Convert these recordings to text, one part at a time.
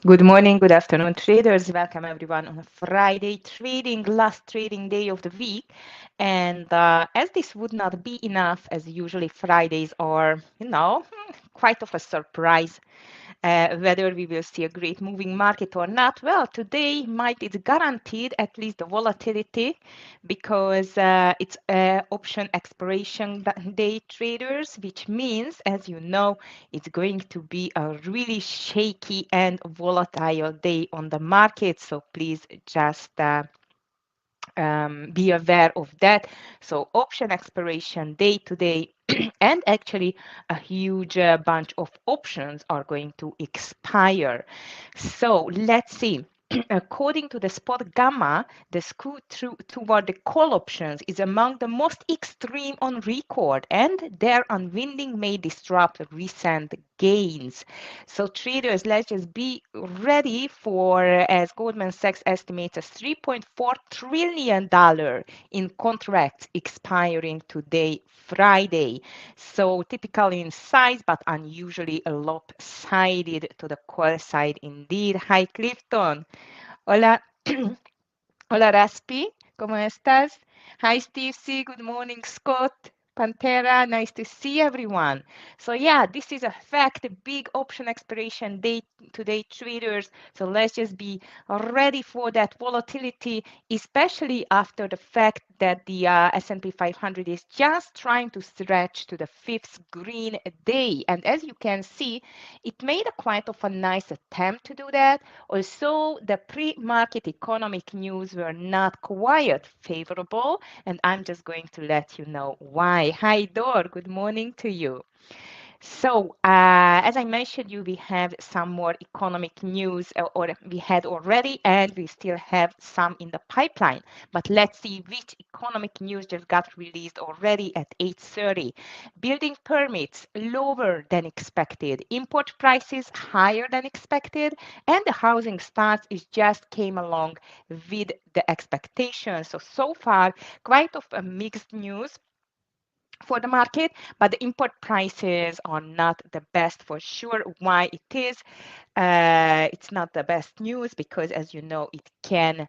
Good morning, good afternoon, traders. Welcome everyone on a Friday trading, last trading day of the week. And as this would not be enough, as usually Fridays are, quite of a surprise whether we will see a great moving market or not. Well, today might it's guaranteed at least the volatility because it's option expiration day traders, which means, as you know, it's going to be a really shaky and volatile day on the market. So please just be aware of that. So option expiration day today, and actually a huge bunch of options are going to expire. So let's see. According to the spot gamma, the skew toward the call options is among the most extreme on record, and their unwinding may disrupt recent gains. So traders, let's just be ready for, as Goldman Sachs estimates, a $3.4 trillion in contracts expiring today, Friday. So typical in size, but unusually lopsided to the call side indeed. Hi, Clifton. Hola. Hola, Raspi. ¿Cómo estás? Hi, Steve C. Good morning, Scott. Pantera, nice to see everyone. So yeah, this is a fact, a big option expiration day today, traders. So let's just be ready for that volatility, especially after the fact that the S&P 500 is just trying to stretch to the fifth green day. And as you can see, it made a quite of a nice attempt to do that. Also, the pre-market economic news were not quite favorable, and I'm just going to let you know why. Hi, Dor. Good morning to you. So, as I mentioned you, we have some more economic news, or we had already, and we still have some in the pipeline. But let's see which economic news just got released already at 8:30. Building permits lower than expected, import prices higher than expected, and the housing starts is just came along with the expectations. So far, quite of a mixed news for the market, but the import prices are not the best for sure. Why it is? It's not the best news because, as you know, it can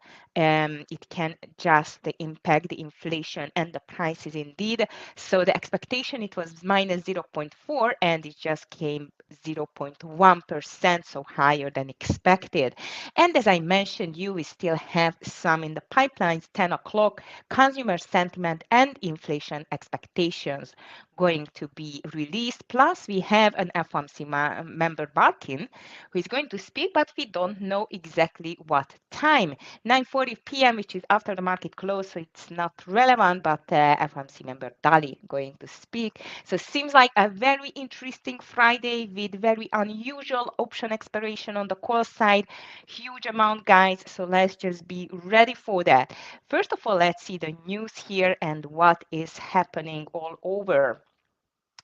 just impact the inflation and the prices indeed. So the expectation it was minus 0.4 and it just came 0.1%, so higher than expected. And as I mentioned, we still have some in the pipelines. 10 o'clock, consumer sentiment and inflation expectations going to be released. Plus, we have an FOMC member Barkin who is going to speak, but we don't know exactly what time. 9:40 p.m., which is after the market close, so it's not relevant, but FOMC member Dali going to speak. So seems like a very interesting Friday with very unusual option expiration on the call side. Huge amount, guys, so let's just be ready for that. First of all, let's see the news here and what is happening all over.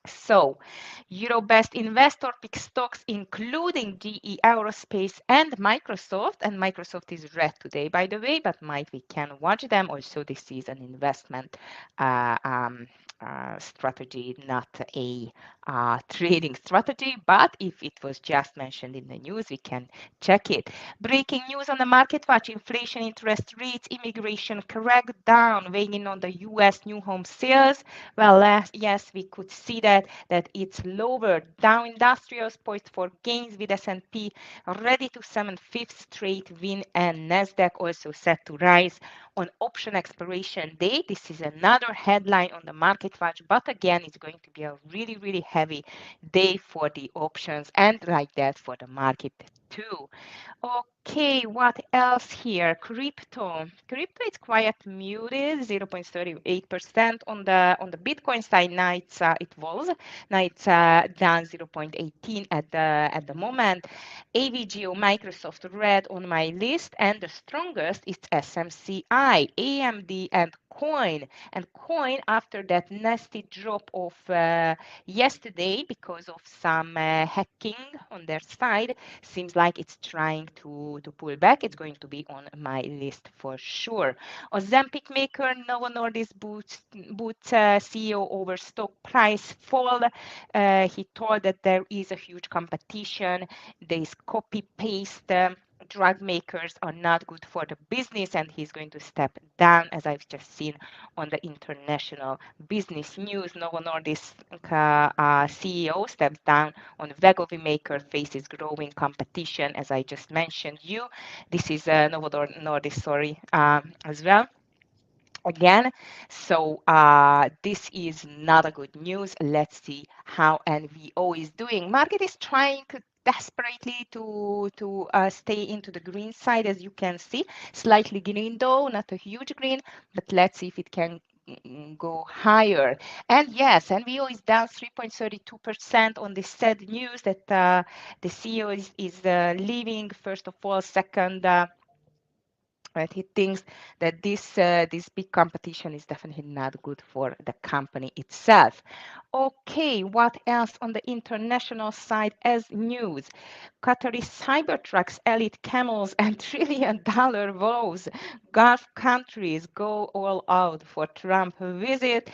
So, Eurobest investor pick stocks including GE Aerospace and Microsoft. And Microsoft is red today, by the way, but might we can watch them. Also, this is an investment uh, um, strategy, not a trading strategy. But if it was just mentioned in the news, we can check it. Breaking news on the market watch: inflation, interest rates, immigration crack down, weighing in on the U.S. new home sales. Well, yes, we could see that it's lower. Dow Industrials poised for gains with S&P ready to summon fifth straight win, and Nasdaq also set to rise on option expiration day. This is another headline on the market watch, but again, it's going to be a really, really heavy day for the options and like that for the market too. Okay, what else here? Crypto. Crypto is quite muted, 0.38% on the Bitcoin side. Now it was. Now it's down 0.18 at the moment. AVGO, Microsoft red on my list, and the strongest is SMCI, AMD, and Coin. And Coin, after that nasty drop of yesterday because of some hacking on their side, seems like it's trying to pull back. It's going to be on my list for sure. Ozempic maker Novo Nordisk boots CEO over stock price fall. He told that there is a huge competition. There is copy paste. Drug makers are not good for the business, and he's going to step down, as I've just seen on the international business news. Novo Nordisk CEO steps down on Wegovy maker faces growing competition, as I just mentioned you. This is Novo Nordisk, sorry, as well. Again, so this is not a good news. Let's see how NVO is doing. Market is trying desperately to stay into the green side, as you can see. Slightly green though, not a huge green, but let's see if it can go higher. And yes, NVO is down 3.32% on this sad news that the CEO is leaving. First of all, second, right? He thinks that this big competition is definitely not good for the company itself. Okay, what else on the international side as news? Qatari Cybertrucks, elite camels, and trillion-dollar woes. Gulf countries go all out for Trump visit.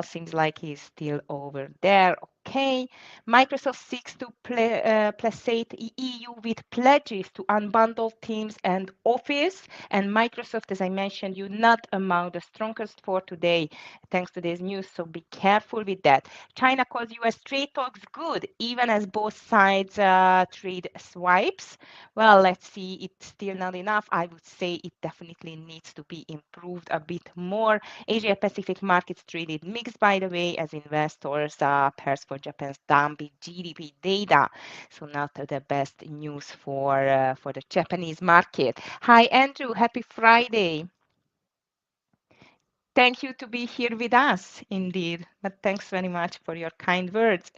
Seems like he's still over there. Okay. Microsoft seeks to placate EU with pledges to unbundle Teams and Office. And Microsoft, as I mentioned, you not among the strongest for today, thanks to this news. So be careful with that. China calls US trade talks good, even as both sides trade swipes. Well, let's see. It's still not enough. I would say it definitely needs to be improved a bit more. Asia Pacific markets traded mixed, by the way, as investors pairs for Japan's dumpy GDP data. So not the best news for the Japanese market. Hi, Andrew. Happy Friday. Thank you to be here with us, indeed. But thanks very much for your kind words.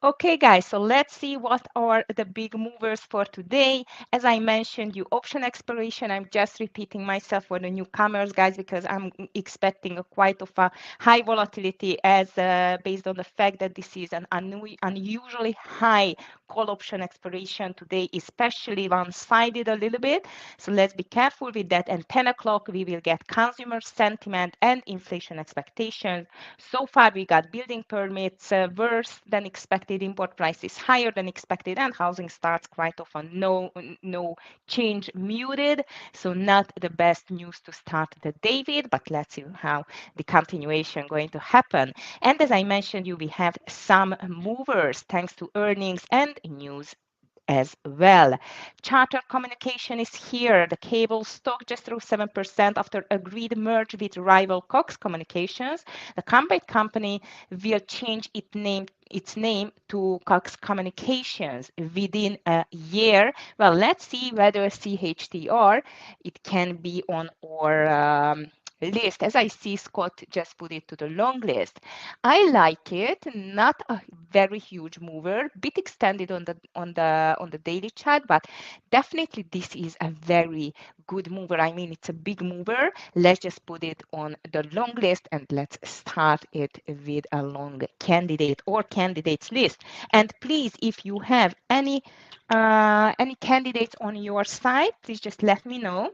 Okay, guys, so let's see what are the big movers for today. As I mentioned, you option exploration. I'm just repeating myself for the newcomers, guys, because I'm expecting a quite of a high volatility as based on the fact that this is an unusually high call option expiration today, especially one-sided a little bit. So let's be careful with that. And 10 o'clock, we will get consumer sentiment and inflation expectations. So far, we got building permits worse than expected, import prices higher than expected, and housing starts quite often no change, muted. So not the best news to start the day with, but let's see how the continuation going to happen. And as I mentioned you, we have some movers thanks to earnings and news as well. Charter Communication is here. The cable stock just rose 7% after agreed merge with rival Cox Communications. The combined company will change its name to Cox Communications within a year. Well, let's see whether CHTR it can be on our list. As I see, Scott just put it to the long list. I like it. Not a very huge mover, bit extended on the daily chart, but definitely this is a very good mover. I mean, it's a big mover. Let's just put it on the long list and let's start it with a long candidate or candidates list. And please, if you have any candidates on your side, please just let me know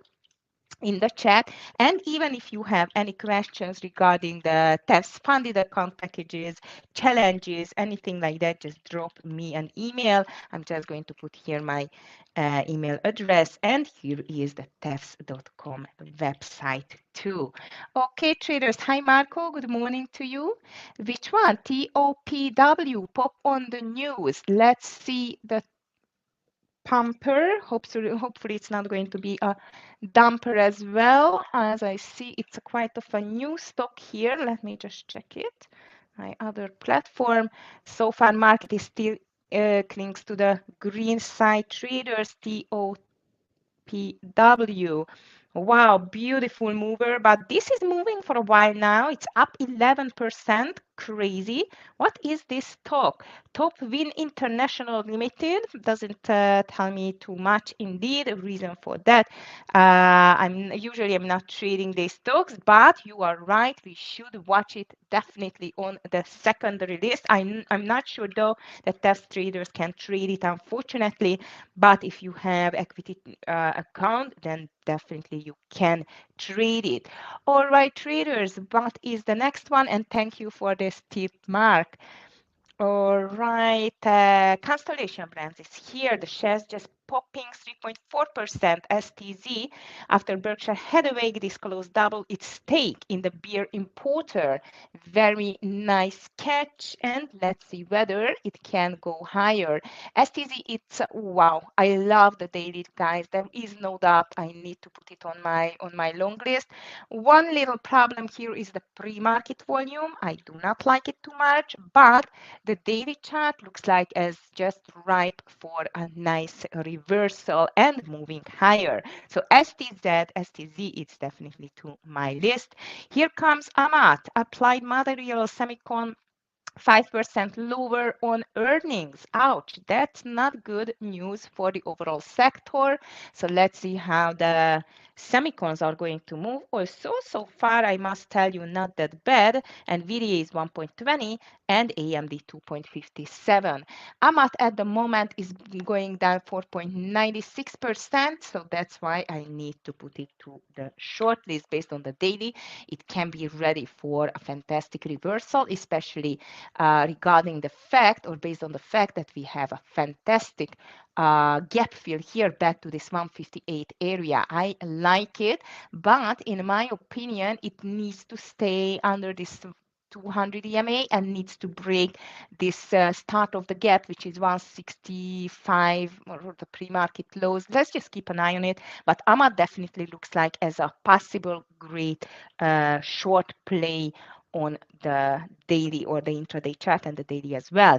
in the chat. And even if you have any questions regarding the TEFS funded account packages, challenges, anything like that, just drop me an email. I'm just going to put here my email address, and here is the tefs.com website too. Okay, traders. Hi, Marco. Good morning to you. Which one? TOPW, pop on the news. Let's see the pumper. Hopefully it's not going to be a dumper as well. As I see, it's quite of a new stock here. Let me just check it. My other platform. So far, market is still clings to the green side. Traders, TOPW. Wow, beautiful mover, but this is moving for a while now. It's up 11%, crazy. What is this stock? Top Win International Limited doesn't tell me too much indeed. The reason for that, I'm not trading these stocks, but you are right. We should watch it definitely on the secondary list. I'm not sure though that test traders can trade it, unfortunately. But if you have equity account, then definitely you can trade it. All right, traders, what is the next one? And thank you for this tip, Mark. All right, Constellation Brands is here. The shares just popping 3.4% STZ after Berkshire Hathaway disclosed double its stake in the beer importer. Very nice catch, and let's see whether it can go higher. STZ, it's wow. I love the daily, guys. There is no doubt I need to put it on my long list. One little problem here is the pre-market volume. I do not like it too much, but the daily chart looks like as just ripe for a nice reversal and moving higher. So STZ, it's definitely to my list. Here comes Amat, Applied Materials Semicon, 5% lower on earnings. Ouch, that's not good news for the overall sector. So let's see how the semicons are going to move. Also, so far, I must tell you, not that bad. NVIDIA is 1.20 and AMD 2.57. Amat at the moment is going down 4.96%. So that's why I need to put it to the short list based on the daily. It can be ready for a fantastic reversal, especially regarding the fact, or based on the fact, that we have a fantastic gap fill here back to this 158 area. I like it, but in my opinion, it needs to stay under this 200 EMA and needs to break this start of the gap, which is 165 or the pre-market lows. Let's just keep an eye on it. But AMA definitely looks like as a possible great short play on the daily or the intraday chart and the daily as well.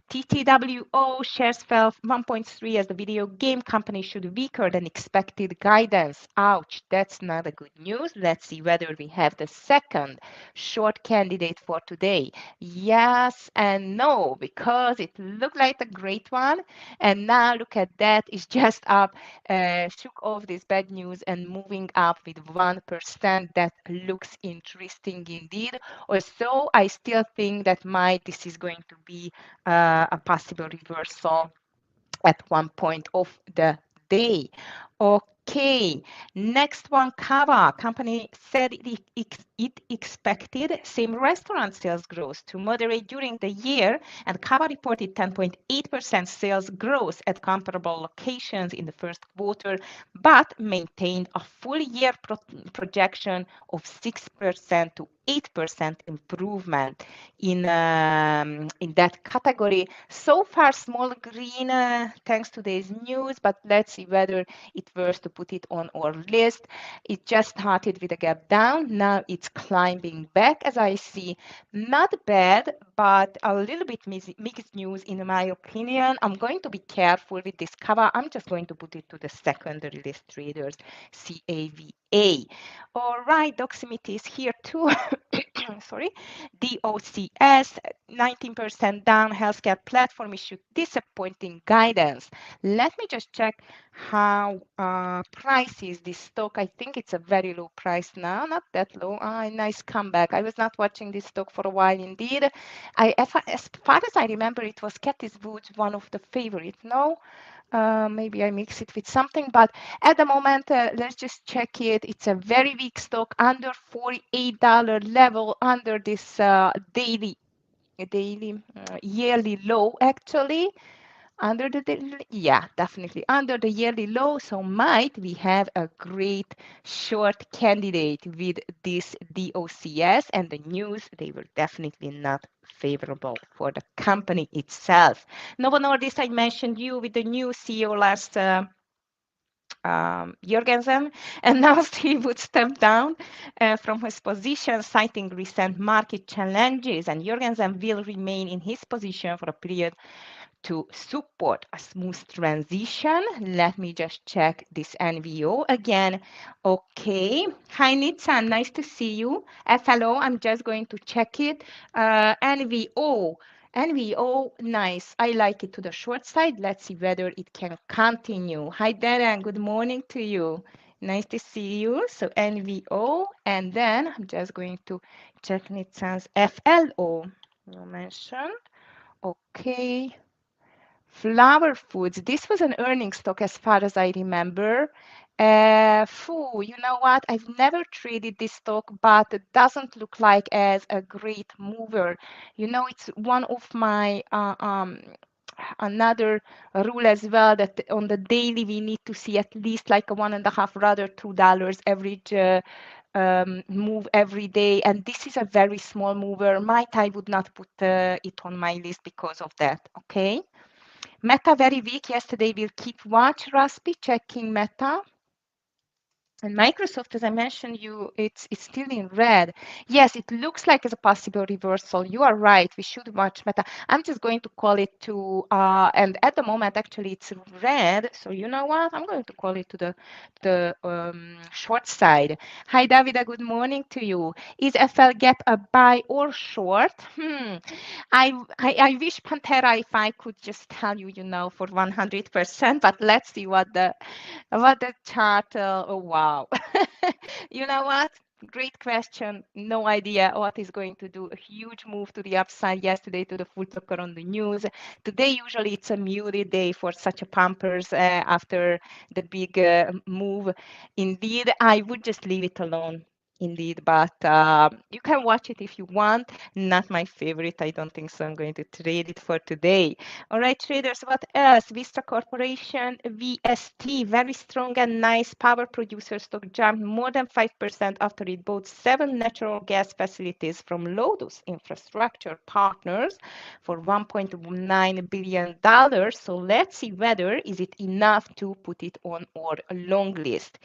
TTWO shares fell 1.3 as the video game company showed weaker than expected guidance. Ouch, that's not a good news. Let's see whether we have the second short candidate for today. Yes and no, because it looked like a great one. And now look at that, it's just up, shook off this bad news and moving up with 1%. That looks interesting indeed. Also, I still think that this is going to be a possible reversal at one point of the day. Okay, next one, Cava. Company said it expected same restaurant sales growth to moderate during the year, and Cava reported 10.8% sales growth at comparable locations in the first quarter, but maintained a full year projection of 6% to 8% improvement in that category. So far, small green thanks to this news, but let's see whether it worth to put it on our list. It just started with a gap down. Now it's climbing back, as I see. Not bad, but a little bit mixed news in my opinion. I'm going to be careful with this cover. I'm just going to put it to the secondary list traders, CAVA. All right, Doximity is here too. Sorry, DOCS, 19% down. Healthcare platform issued disappointing guidance. Let me just check how price is this stock. I think it's a very low price now, not that low. Nice comeback. I was not watching this stock for a while indeed. As far as I remember, it was Cathie Wood's one of the favorite. No, maybe I mix it with something, but at the moment, let's just check it. It's a very weak stock, under $48 level, under this yearly low, actually. Under yeah, definitely under the yearly low. So might we have a great short candidate with this DOCS, and the news, they were definitely not favorable for the company itself. Novo Nordisk, I mentioned you with the new CEO last Jorgensen announced he would step down from his position, citing recent market challenges, and Jorgensen will remain in his position for a period to support a smooth transition. Let me just check this NVO again. Okay. Hi, Nitsan. Nice to see you. FLO, I'm just going to check it. NVO. NVO, nice. I like it to the short side. Let's see whether it can continue. Hi, Darren. Good morning to you. Nice to see you. So NVO, and then I'm just going to check Nitsan's FLO. You mentioned. Okay. Flower Foods. This was an earnings stock as far as I remember. You know what? I've never traded this stock, but it doesn't look like as a great mover. You know, it's one of my another rule as well that on the daily we need to see at least like a 1.5, rather $2 average move every day, and this is a very small mover. I would not put it on my list because of that. Okay. Meta very weak yesterday. We'll keep watch. Raspi checking Meta. And Microsoft, as I mentioned, it's still in red. Yes, it looks like it's a possible reversal. You are right. We should watch Meta. I'm just going to call it to, and at the moment, actually, it's red. So you know what? I'm going to call it to the short side. Hi, Davida. Good morning to you. Is FL Gap a buy or short? I wish Pantera, if I could just tell you, you know, for 100%, but let's see what the chart, oh wow. You know what? Great question. No idea what is going to do. A huge move to the upside yesterday to the full tucker on the news. Today, usually it's a muted day for such a pumpers after the big move. Indeed, I would just leave it alone. Indeed, but you can watch it if you want. Not my favorite. I don't think so. I'm going to trade it for today. All right, traders, what else? Vista Corporation, VST, very strong and nice power producer stock, jumped more than 5% after it bought 7 natural gas facilities from Lotus Infrastructure Partners for $1.9 billion. So let's see whether is it enough to put it on our long list.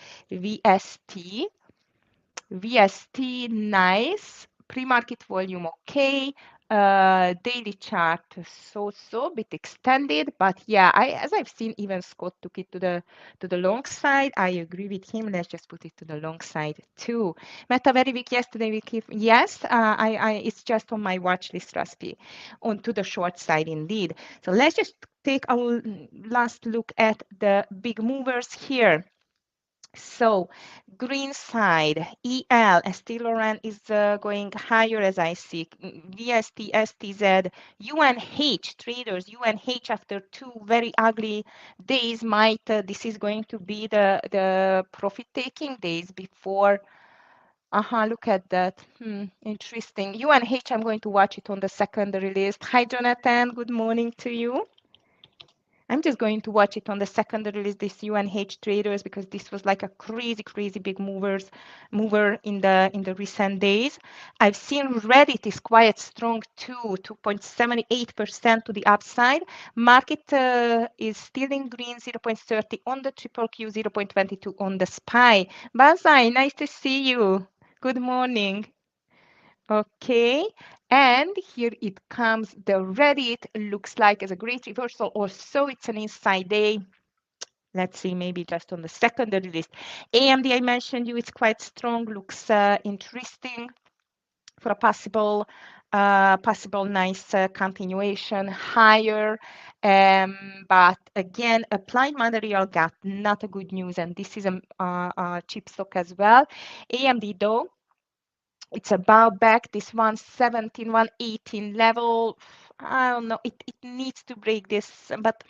VST, nice. Pre-market volume, okay. Daily chart, so bit extended, but yeah, as I've seen, even Scott took it to the long side. I agree with him. Let's just put it to the long side too. Meta very weak yesterday. We keep yes. It's just on my watch list, Raspi, on to the short side indeed. So let's just take a last look at the big movers here. So green side, EL, Estée Lauren is going higher as I see. VST, STZ, UNH, traders, UNH after 2 very ugly days might, this is going to be the profit-taking days before. Look at that. Interesting. UNH, I'm going to watch it on the secondary list. Hi, Jonathan. Good morning to you. I'm just going to watch it on the secondary list, this UNH traders, because this was like a crazy big mover in the recent days. I've seen Reddit is quite strong too, 2.78% to the upside. Market is still in green, 0.30 on the triple Q, 0.22 on the SPY. Bazai, nice to see you. Good morning. Okay, and here it comes. The Reddit looks like as a great reversal, or so it's an inside day. Let's see, maybe just on the secondary list. AMD, I mentioned you, it's quite strong, looks interesting for a possible nice continuation higher. But again, Applied Material got not a good news, and this is a cheap stock as well. AMD though, it's about back this 117, 118 level. I don't know. It needs to break this, but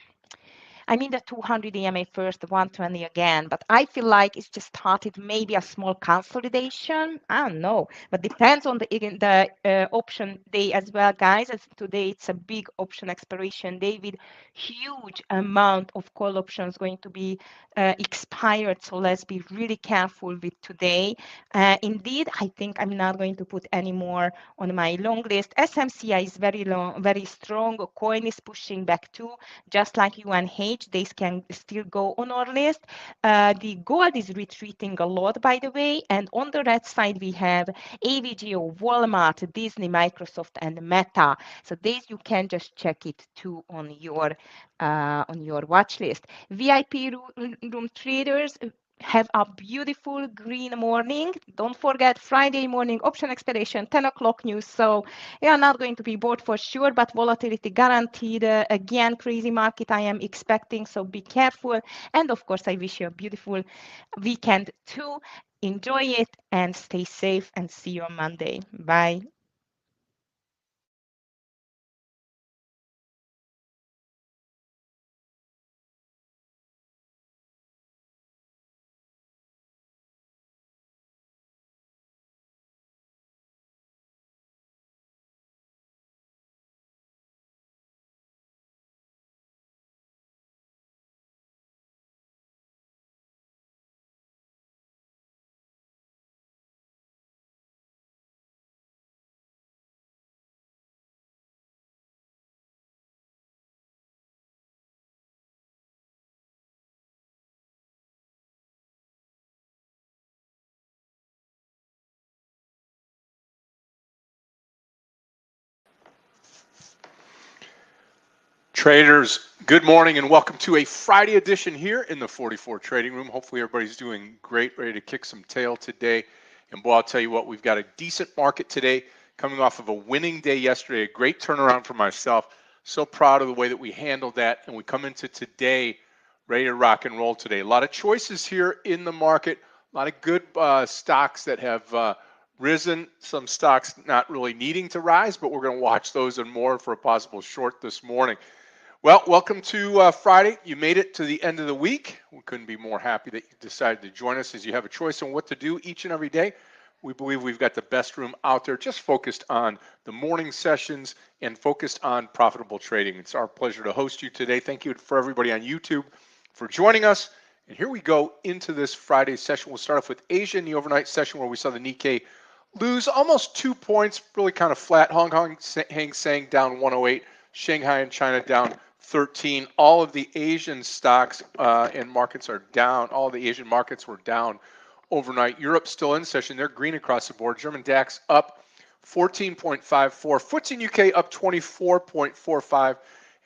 I mean the 200 EMA first, the 120 again, but I feel like it's just started maybe a small consolidation. I don't know, but depends on the option day as well, guys. As today it's a big option expiration day with huge amount of call options going to be expired. So let's be really careful with today. Indeed, I think I'm not going to put any more on my long list. SMCI is very strong. Coin is pushing back too, just like UNH. page. They can still go on our list. The gold is retreating a lot, by the way. And on the red side, we have AVGO, Walmart, Disney, Microsoft, and Meta. So these you can just check it too on your watch list. VIP room traders, have a beautiful green morning. Don't forget Friday morning option expiration, 10 o'clock news. So you are not going to be bored for sure, but volatility guaranteed. Again, crazy market I am expecting. So be careful. And of course, I wish you a beautiful weekend too. Enjoy it and stay safe, and see you on Monday. Bye. Traders, good morning and welcome to a Friday edition here in the 44 Trading Room. Hopefully everybody's doing great, ready to kick some tail today. And boy, I'll tell you what, we've got a decent market today, coming off of a winning day yesterday, a great turnaround for myself. So proud of the way that we handled that, and we come into today ready to rock and roll today. A lot of choices here in the market, a lot of good stocks that have risen, some stocks not really needing to rise, but we're going to watch those and more for a possible short this morning. Well, welcome to Friday. You made it to the end of the week. We couldn't be more happy that you decided to join us, as you have a choice on what to do each and every day. We believe we've got the best room out there, just focused on the morning sessions and focused on profitable trading. It's our pleasure to host you today. Thank you for everybody on YouTube for joining us. And here we go into this Friday session. We'll start off with Asia in the overnight session, where we saw the Nikkei lose almost 2 points, really kind of flat. Hong Kong, Hang Seng down 108. Shanghai and China down 13. All of the Asian stocks and markets are down. All the Asian markets were down overnight. Europe still in session. They're green across the board. German DAX up 14.54. FTSE UK up 24.45.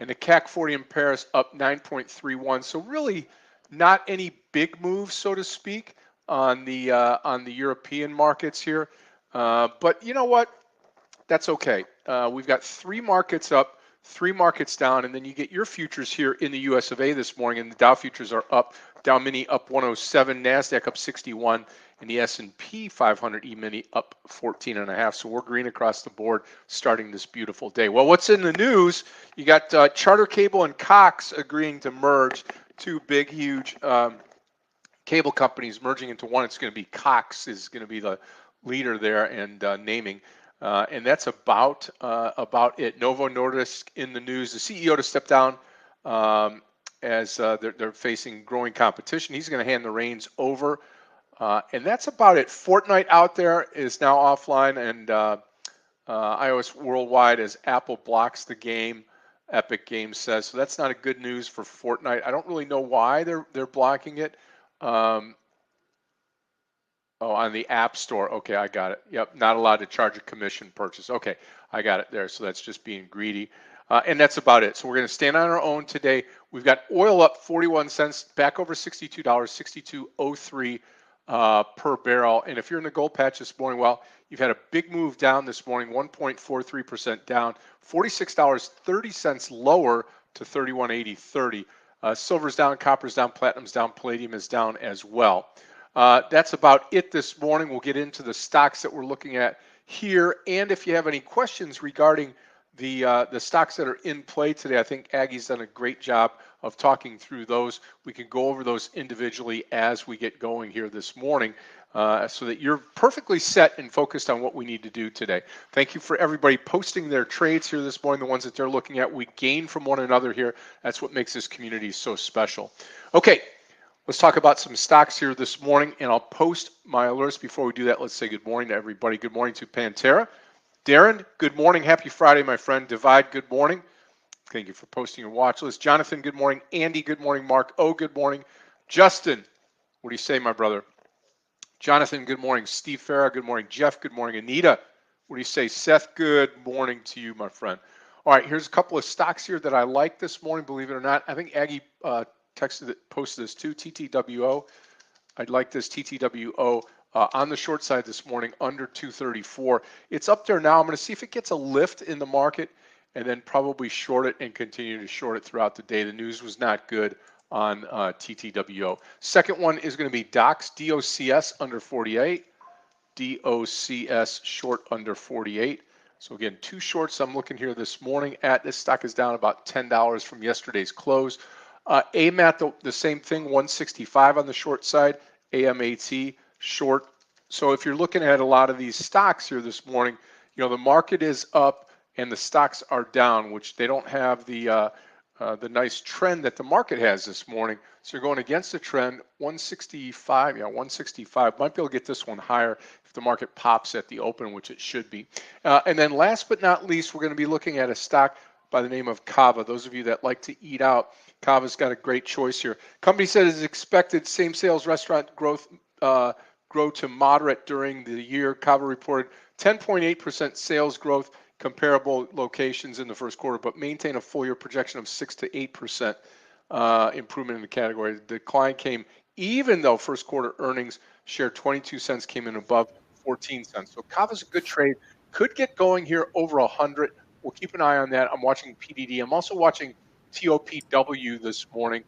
And the CAC 40 in Paris up 9.31. So really not any big moves, so to speak, on the European markets here. But you know what? That's okay. We've got 3 markets up, 3 markets down, and then you get your futures here in the US of A this morning, and the Dow futures are up. Dow Mini up 107, NASDAQ up 61, and the S&P 500 E-mini up 14.5. So we're green across the board starting this beautiful day. Well, what's in the news? You got Charter Cable and Cox agreeing to merge, 2 big, huge cable companies merging into one. It's going to be Cox is going to be the leader there, and naming. And that's about it. Novo Nordisk in the news. The CEO to step down as they're facing growing competition. He's going to hand the reins over. And that's about it. Fortnite out there is now offline, and iOS worldwide as Apple blocks the game. Epic Games says so. That's not a good news for Fortnite. I don't really know why they're blocking it. Oh, on the App Store. Okay, I got it. Yep, not allowed to charge a commission purchase. Okay, I got it there. So that's just being greedy. And that's about it. So we're going to stand on our own today. We've got oil up 41 cents, back over $62, 62.03 per barrel. And if you're in the gold patch this morning, well, you've had a big move down this morning, 1.43% down, $46.30 lower to 31.8030. Silver's down, copper's down, platinum's down, palladium is down as well. That's about it this morning. We'll get into the stocks that we're looking at here. And if you have any questions regarding the stocks that are in play today, I think Aggie's done a great job of talking through those. We can go over those individually as we get going here this morning, so that you're perfectly set and focused on what we need to do today. Thank you for everybody posting their trades here this morning, the ones that they're looking at. We gain from one another here. That's what makes this community so special. Okay. Let's talk about some stocks here this morning, and I'll post my alerts. Before we do that, let's say good morning to everybody. Good morning to Pantera. Darren, good morning. Happy Friday, my friend. Divide, good morning. Thank you for posting your watch list. Jonathan, good morning. Andy, good morning. Mark O, good morning. Justin, what do you say, my brother? Jonathan, good morning. Steve Farah, good morning. Jeff, good morning. Anita, what do you say? Seth, good morning to you, my friend. All right, here's a couple of stocks here that I like this morning, believe it or not. I think Aggie posted this too, TTWO. I'd like this TTWO on the short side this morning, under 234. It's up there now. I'm going to see if it gets a lift in the market and then probably short it and continue to short it throughout the day. The news was not good on TTWO. Second one is going to be DOCS, DOCS under 48, DOCS short under 48. So again, two shorts I'm looking here this morning at. This stock is down about $10 from yesterday's close. AMAT, the same thing, 165 on the short side, AMAT short. So if you're looking at a lot of these stocks here this morning, you know, the market is up and the stocks are down, which they don't have the nice trend that the market has this morning. So you're going against the trend. 165, yeah, 165. Might be able to get this one higher if the market pops at the open, which it should be. And then last but not least, we're going to be looking at a stock by the name of Cava. Those of you that like to eat out, Cava's got a great choice here. Company said it's expected same sales restaurant growth grow to moderate during the year. Cava reported 10.8% sales growth, comparable locations in the first quarter, but maintain a full year projection of 6 to 8% improvement in the category. The decline came even though first quarter earnings shared 22 cents came in above 14 cents. So Cava's a good trade. Could get going here over 100. We'll keep an eye on that. I'm watching PDD. I'm also watching TOPW this morning,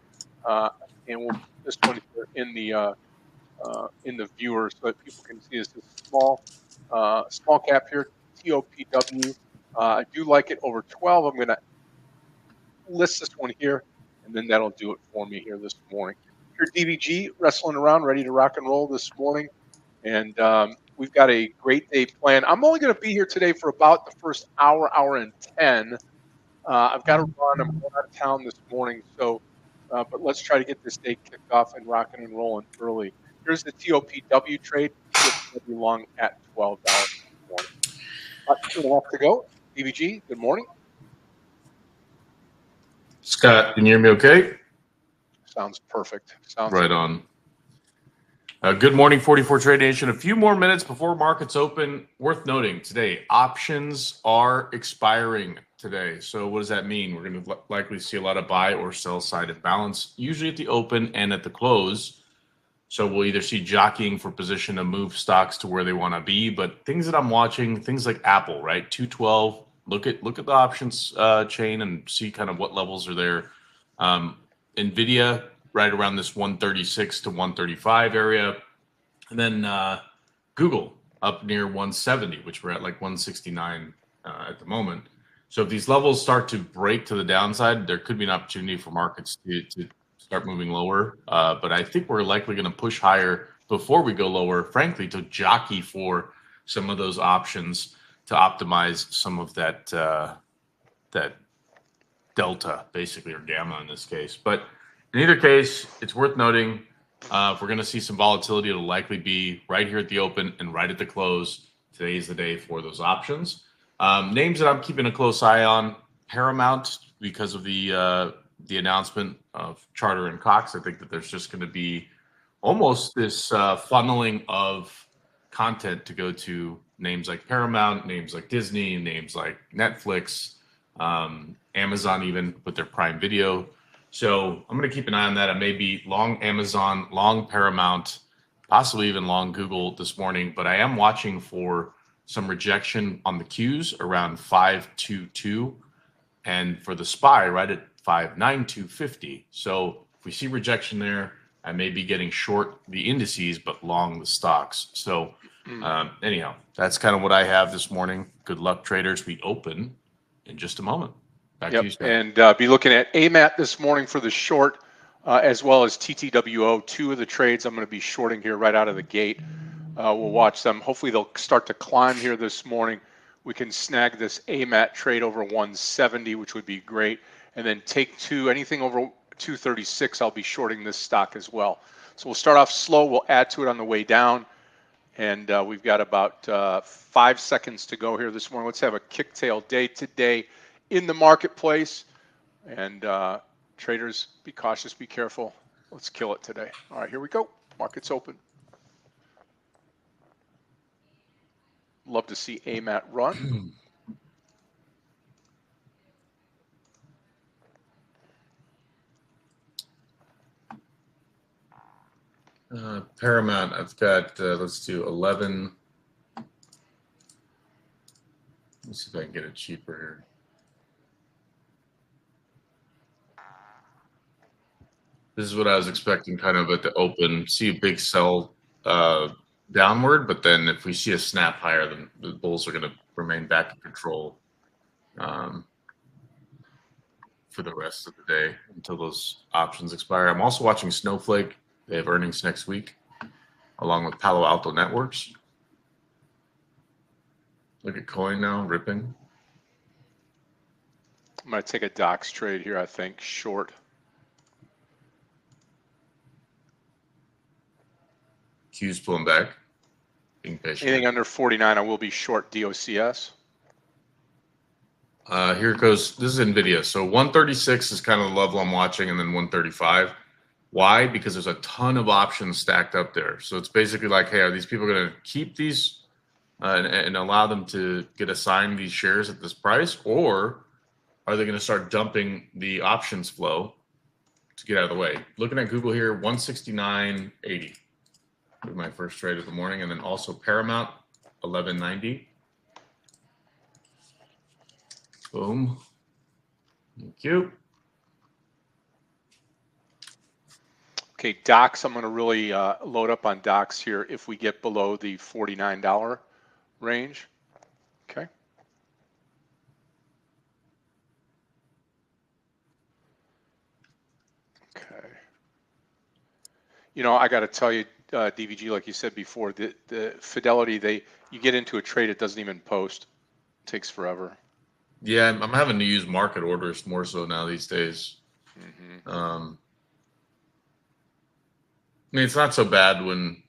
and we'll put this one here in the viewer so that people can see this. This small cap here, TOPW. I do like it over 12. I'm going to list this one here, and then that'll do it for me here this morning. Here, DVG wrestling around, ready to rock and roll this morning, and we've got a great day planned. I'm only going to be here today for about the first hour and 10. I've got to run. I'm going out of town this morning, so but let's try to get this day kicked off and rocking and rolling early. Here's the TOPW trade. TOPW long at $12 this morning. 2.5 to go. DVG, good morning. Scott, can you hear me okay? Sounds perfect. Sounds right on. Good morning, 44 Trade Nation. A few more minutes before markets open. Worth noting today, options are expiring today. So what does that mean? We're going to likely see a lot of buy or sell side imbalance, usually at the open and at the close. So we'll either see jockeying for position to move stocks to where they want to be. But things that I'm watching, things like Apple, right? 212. Look at the options chain and see kind of what levels are there. NVIDIA right around this 136 to 135 area. And then Google up near 170, which we're at like 169 at the moment. So if these levels start to break to the downside, there could be an opportunity for markets to start moving lower. But I think we're likely going to push higher before we go lower, frankly, to jockey for some of those options to optimize some of that that delta, basically, or gamma in this case. But in either case, it's worth noting if we're going to see some volatility, it'll likely be right here at the open and right at the close. Today is the day for those options. Names that I'm keeping a close eye on: Paramount, because of the announcement of Charter and Cox. I think that there's just going to be almost this funneling of content to go to names like Paramount, names like Disney, names like Netflix, Amazon, even with their Prime Video. So I'm going to keep an eye on that. I may be long Amazon, long Paramount, possibly even long Google this morning, but I am watching for some rejection on the Qs around 522 and for the SPY right at 59250. So if we see rejection there, I may be getting short the indices, but long the stocks. So anyhow, that's kind of what I have this morning. Good luck, traders. We open in just a moment. Back to you, Scott. And be looking at AMAT this morning for the short, as well as TTWO. Two of the trades I'm going to be shorting here right out of the gate. We'll watch them. Hopefully they'll start to climb here this morning. We can snag this AMAT trade over 170, which would be great. And then take two, anything over 236, I'll be shorting this stock as well. So we'll start off slow. We'll add to it on the way down. And we've got about 5 seconds to go here this morning. Let's have a kicktail day today in the marketplace. And traders, be cautious, be careful. Let's kill it today. All right, here we go. Market's open. Love to see AMAT run. Paramount, I've got, let's do 11. Let's see if I can get it cheaper here. This is what I was expecting kind of at the open. See a big sell downward, but then if we see a snap higher, then the bulls are going to remain back in control for the rest of the day until those options expire. I'm also watching Snowflake. They have earnings next week, along with Palo Alto Networks. Look at coin now, ripping. I'm going to take a DOX trade here, I think, short. Q's pulling back, being patient. Anything under 49, I will be short DOCS. Here it goes. This is NVIDIA. So 136 is kind of the level I'm watching, and then 135. Why? Because there's a ton of options stacked up there. So it's basically like, hey, are these people going to keep these and allow them to get assigned these shares at this price, or are they going to start dumping the options flow to get out of the way? Looking at Google here, 169.80. My first trade of the morning, and then also Paramount 1190. Boom. Thank you. Okay, DOX, I'm going to really load up on DOX here if we get below the $49 range. Okay. Okay. You know, I got to tell you, DVG, like you said before, the Fidelity, you get into a trade, it doesn't even post. It takes forever. Yeah, I'm having to use market orders more so now these days. Mm-hmm. I mean, it's not so bad when,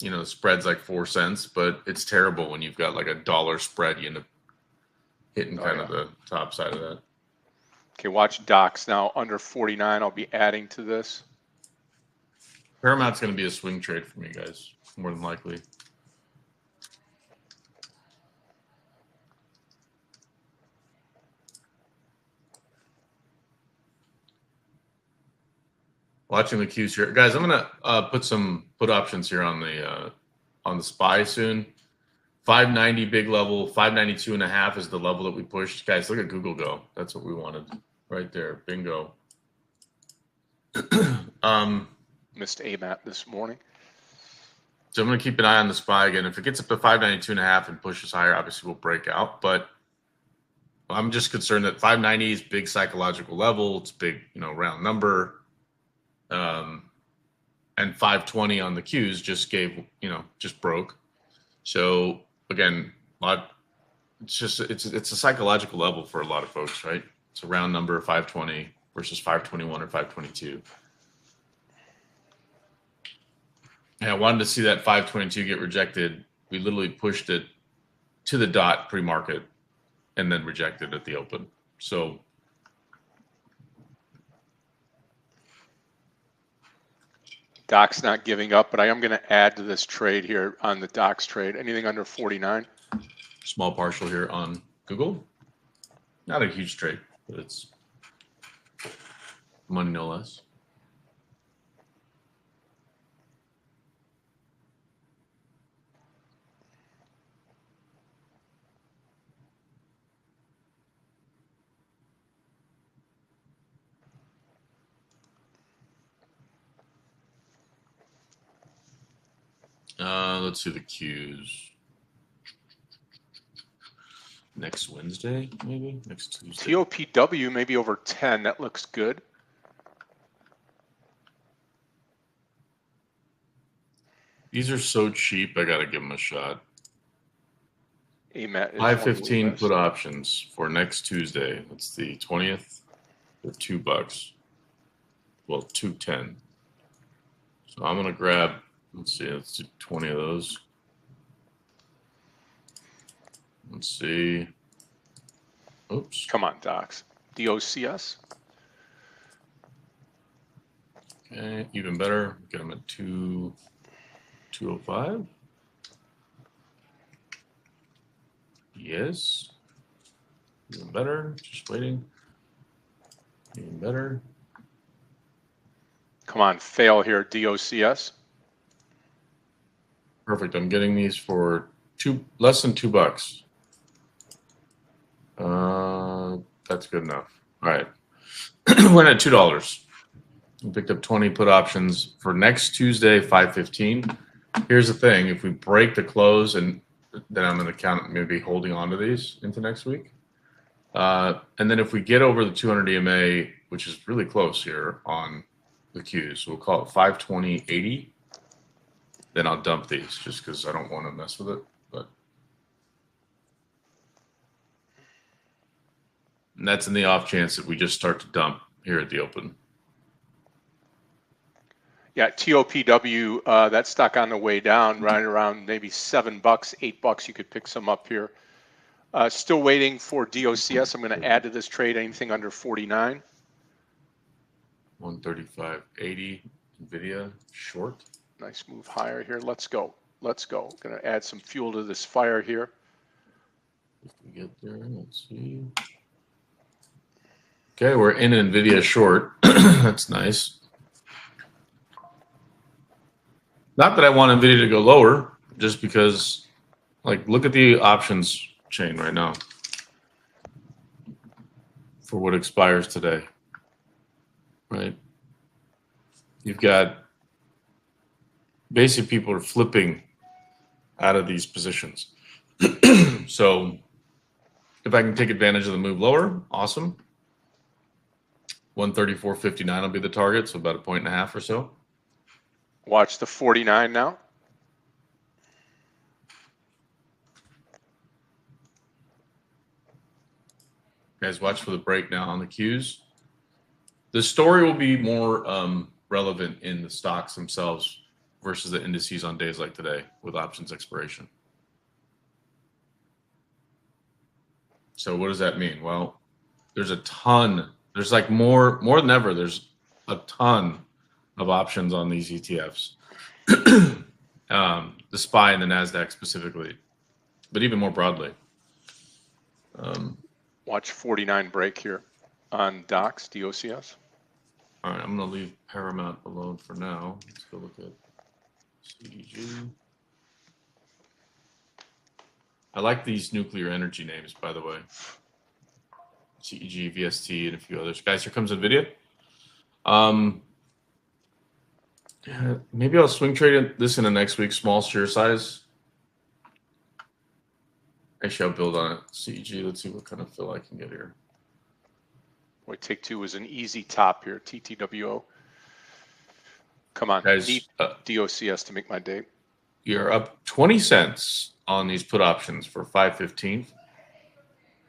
you know, the spread's like 4 cents, but it's terrible when you've got like $1 spread. You end up hitting kind of the top side of that. Okay, watch DOX now under 49. I'll be adding to this. Paramount's going to be a swing trade for me, guys, more than likely. Watching the Qs here, guys. I'm gonna put some put options here on the SPY soon. 590 big level, 592.5 is the level that we pushed. Guys, look at Google Go. That's what we wanted right there. Bingo. Missed AMAT this morning. So I'm gonna keep an eye on the SPY again. If it gets up to 592.5 and pushes higher, obviously we'll break out. But I'm just concerned that 590 is big psychological level. It's big, you know, round number. And 520 on the Qs just gave, you know, just broke. So again, it's a psychological level for a lot of folks, right? It's a round number, 520 versus 521 or 522. And I wanted to see that 522 get rejected. We literally pushed it to the dot pre-market and then rejected at the open. So DOX not giving up, but I am going to add to this trade here on the DOX trade. Anything under 49? Small partial here on Google. Not a huge trade, but it's money no less. Let's do the Qs. Next Wednesday, maybe? Next Tuesday. TOPW maybe over 10. That looks good. These are so cheap, I got to give them a shot. AMAT is 515 put options for next Tuesday. That's the 20th. They're $2. Well, 210. So I'm going to grab, let's see, let's do 20 of those. Let's see. Oops. Come on, DOX. DOCS. Okay, even better. Get them at 205. Yes. Even better. Just waiting. Even better. Come on, fail here, DOCS. Perfect. I'm getting these for less than $2. That's good enough. All right. We're at $2. We picked up 20 put options for next Tuesday, 5:15. Here's the thing: if we break the close, and then I'm going to count maybe holding on to these into next week. And then if we get over the 200 EMA, which is really close here on the Qs, we'll call it 520.80. Then I'll dump these just because I don't want to mess with it. And that's in the off chance that we just start to dump here at the open. Yeah, TOPW, that's stock on the way down, right around maybe $7, $8. You could pick some up here. Still waiting for DOCS. I'm going to add to this trade anything under 49. 135.80 NVIDIA short. Nice move higher here. Let's go. Let's go. Going to add some fuel to this fire here. If we get there, let's see. Okay, we're in NVIDIA short. That's nice. Not that I want NVIDIA to go lower, just because, like, look at the options chain right now for what expires today, right? You've got basically people are flipping out of these positions. So if I can take advantage of the move lower, awesome. 134.59 will be the target, so about 1.5 points or so. Watch the 49 now. Guys, watch for the break now on the Qs. The story will be more relevant in the stocks themselves versus the indices on days like today with options expiration. So what does that mean? Well, there's a ton. There's like more than ever. There's a ton of options on these ETFs. The SPY and the NASDAQ specifically, but even more broadly. Watch 49 break here on DOCS, DOCS. All right, I'm going to leave Paramount alone for now. Let's go look at CEG. I like these nuclear energy names, by the way. CEG, VST, and a few others. Guys, here comes NVIDIA. Yeah, maybe I'll swing trade this in the next week, small share size. Actually, I'll build on it. CEG, let's see what kind of fill I can get here. Boy, take two was an easy top here. TTWO. Come on, guys, DOCS to make my day. You're up 20 cents on these put options for 515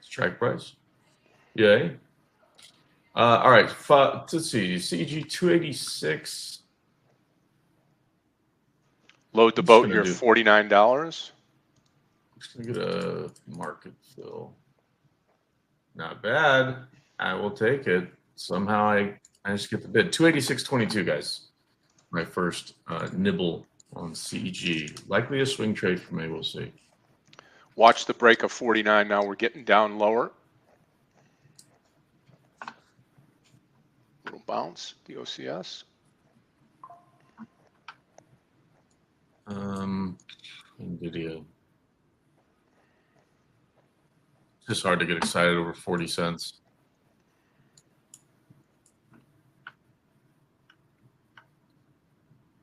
strike price. Yay. All right, let's see. CEG 286. Load the boat here, $49. Just gonna get a market fill. Not bad. I will take it. Somehow I just get the bid. 286.22, guys. My first nibble on CEG. Likely a swing trade for me. We'll see. Watch the break of 49. Now we're getting down lower. Little bounce, DOCS. NVIDIA. It's just hard to get excited over 40 cents.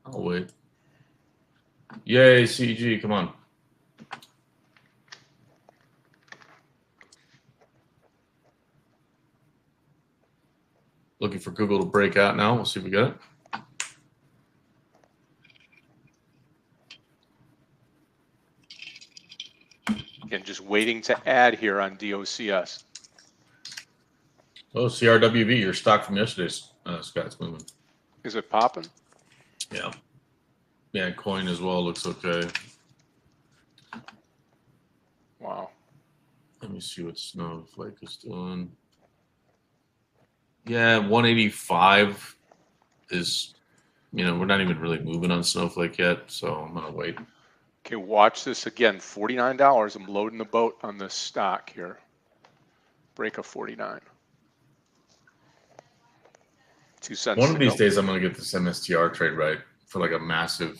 I'll wait. Yay, CEG, come on. Looking for Google to break out now. We'll see if we get it. Again, just waiting to add here on DOCS. Oh, CRWV, your stock from yesterday's Scott's moving. Is it popping? Yeah. Yeah, coin as well looks okay. Wow. Let me see what Snowflake is doing. Yeah, 185 is, we're not even really moving on Snowflake yet, so I'm gonna wait. Okay, watch this again. $49. I'm loading the boat on this stock here. Break of 49. 2 cents One to of these go. days, I'm gonna get this MSTR trade right for like a massive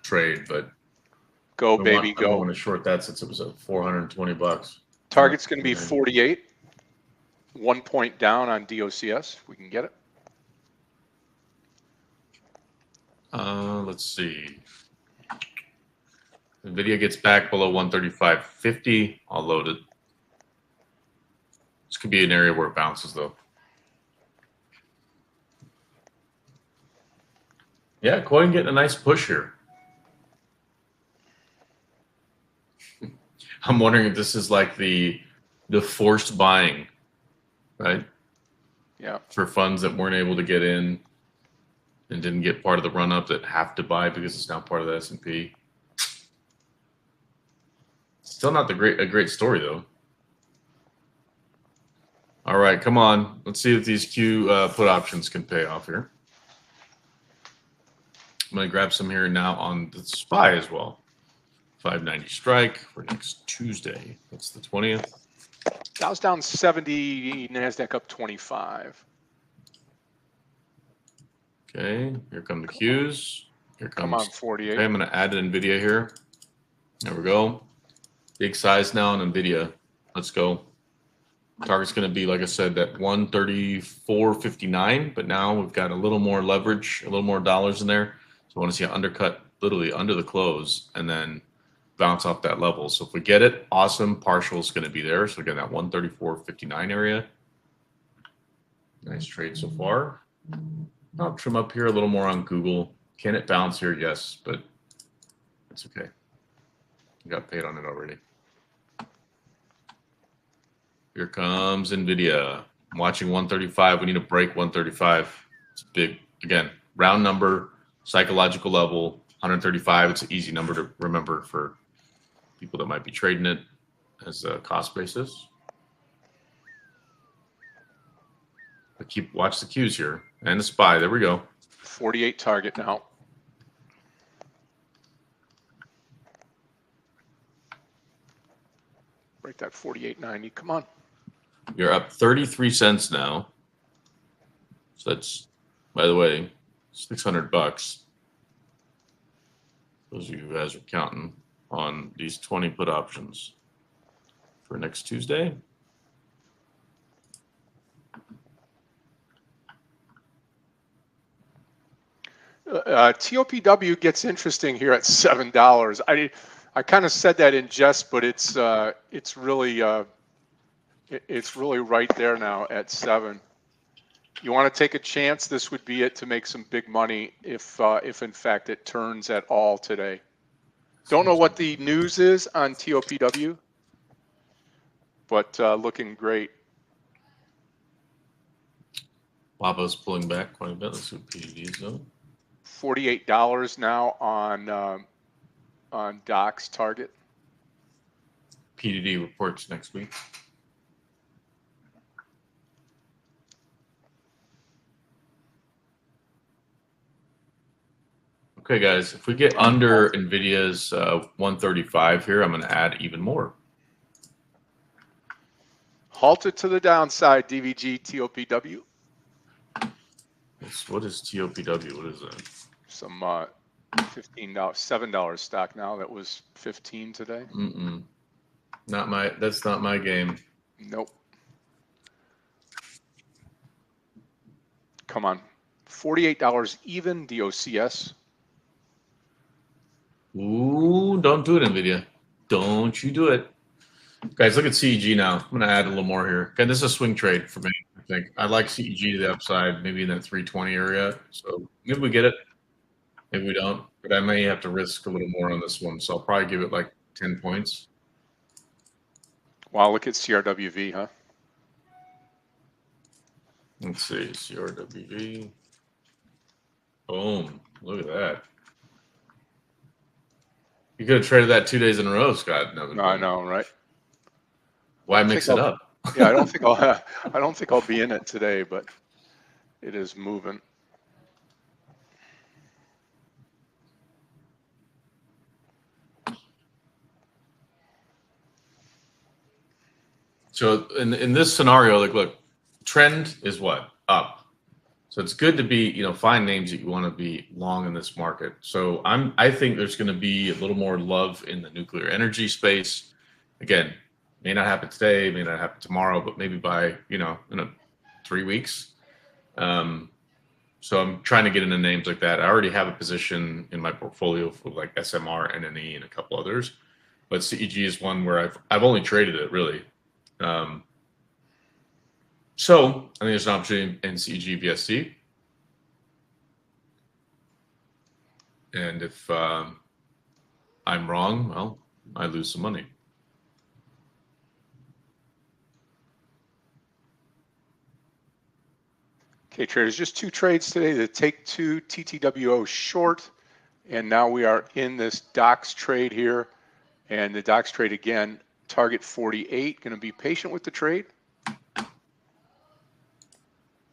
trade, but Go, I baby, don't go. want to short that since it was at $420. Target's going to be 48. 1 point down on DOCS. We can get it. Let's see. NVIDIA gets back below 135.50. I'll load it. This could be an area where it bounces, though. Yeah, coin getting a nice push here. I'm wondering if this is like the forced buying, right? Yeah. For funds that weren't able to get in and didn't get part of the run up that have to buy because it's now part of the S&P. Still not a great story though. All right, come on. Let's see if these Q put options can pay off here. I'm going to grab some here now on the SPY as well. 590 strike for next Tuesday. That's the 20th. Dow's down 70, NASDAQ up 25. Okay, here come the Qs. Here comes. Come on, 48. Okay, I'm going to add an NVIDIA here. There we go. Big size now on NVIDIA. Let's go. Target's going to be, like I said, that 134.59, but now we've got a little more leverage, a little more dollars in there. So I want to see an undercut literally under the close and then bounce off that level. So if we get it, awesome. Partial is going to be there. So again, that 134.59 area. Nice trade so far. I'll trim up here a little more on Google. Can it bounce here? Yes, but it's okay. I got paid on it already. Here comes NVIDIA. I'm watching 135. We need to break 135. It's big. Again, round number, psychological level, 135. It's an easy number to remember for people that might be trading it as a cost basis. But watch the Qs here and the SPY. There we go. 48 target now. Break that 48.90. Come on. You're up 33 cents now. So that's, by the way, $600. Those of you guys are counting on these 20 put options for next Tuesday. TOPW gets interesting here at $7. I kind of said that in jest, but it's really right there now at 7. You want to take a chance? This would be it to make some big money if in fact it turns at all today. Don't know what the news is on TOPW, but looking great. Waba's pulling back quite a bit. Let's see what PDD is though. $48 now on Doc's target. PDD reports next week. Okay, guys, if we get under NVIDIA's 135 here, I'm going to add even more. Halt it to the downside, DVG TOPW. What is TOPW? What is that? Some $15, $7 stock now. That was 15 today. That's not my game. Nope. Come on. $48 even DOCS. Ooh, don't do it, NVIDIA. Don't you do it. Guys, look at CEG now. I'm going to add a little more here. Okay, this is a swing trade for me, I think. I like CEG to the upside, maybe in that 320 area. So maybe we get it. Maybe we don't. But I may have to risk a little more on this one. So I'll probably give it like 10 points. Wow, look at CRWV, huh? Let's see, CRWV. Boom. Look at that. You could have traded that 2 days in a row, Scott. No, I know, right? Why mix it up? Yeah, I don't think I'll be in it today, but It is moving. So in this scenario, like, look, trend is what? Up. So it's good to be, find names that you want to be long in this market. So I think there's going to be a little more love in the nuclear energy space. Again, may not happen today, may not happen tomorrow, but maybe by, in 3 weeks. So I'm trying to get into names like that. I already have a position in my portfolio for like SMR, NNE, and a couple others, but CEG is one where I've only traded it really. So I think there's an opportunity in CEG VSC. And if I'm wrong, well, I lose some money. Okay, traders, just 2 trades today. The Take-Two TTWO short, and now we are in this DOX trade here. And the DOX trade again, target 48. Going to be patient with the trade.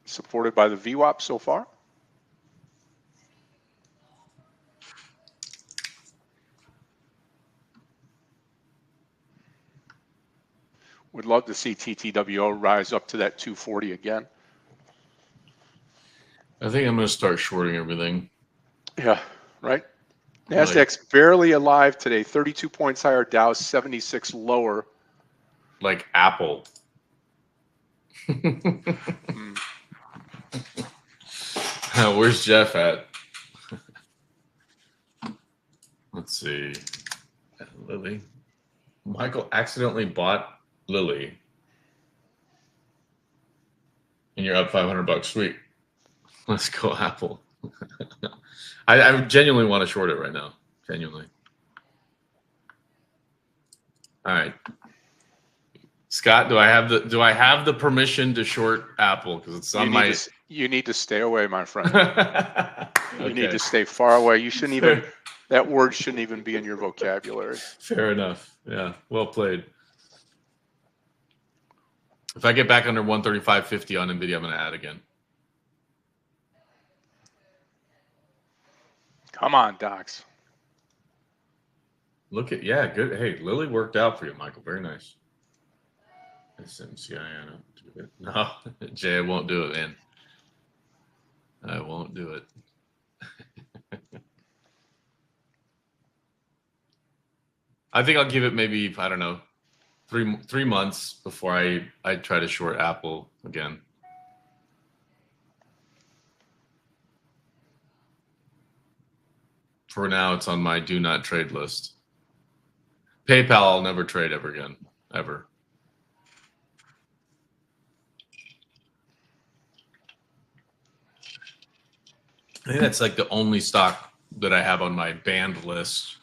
Supported by the VWAP so far. Would love to see TTWO rise up to that 240 again. I think I'm going to start shorting everything. Yeah, right. NASDAQ's barely alive today. 32 points higher. Dow 76 lower. Like Apple. Where's Jeff at? Let's see. Lily. Michael accidentally bought Lily. And you're up $500. Sweet. Let's go, Apple. I genuinely want to short it right now. Genuinely. All right. Scott, do I have the permission to short Apple? Because it's on my. You need to stay away, my friend. You need to stay far away. You shouldn't even. That word shouldn't even be in your vocabulary. Fair enough. Yeah. Well played. If I get back under 135.50 on NVIDIA, I'm going to add again. Come on, Docs. Look at, yeah, good. Hey, Lily worked out for you, Michael. Very nice. SMCI, I don't do it. No, Jay, I won't do it, man. I won't do it. I think I'll give it maybe, I don't know, three months before I try to short Apple again. For now, it's on my do not trade list. PayPal, I'll never trade ever again, ever. I think that's like the only stock that I have on my banned list.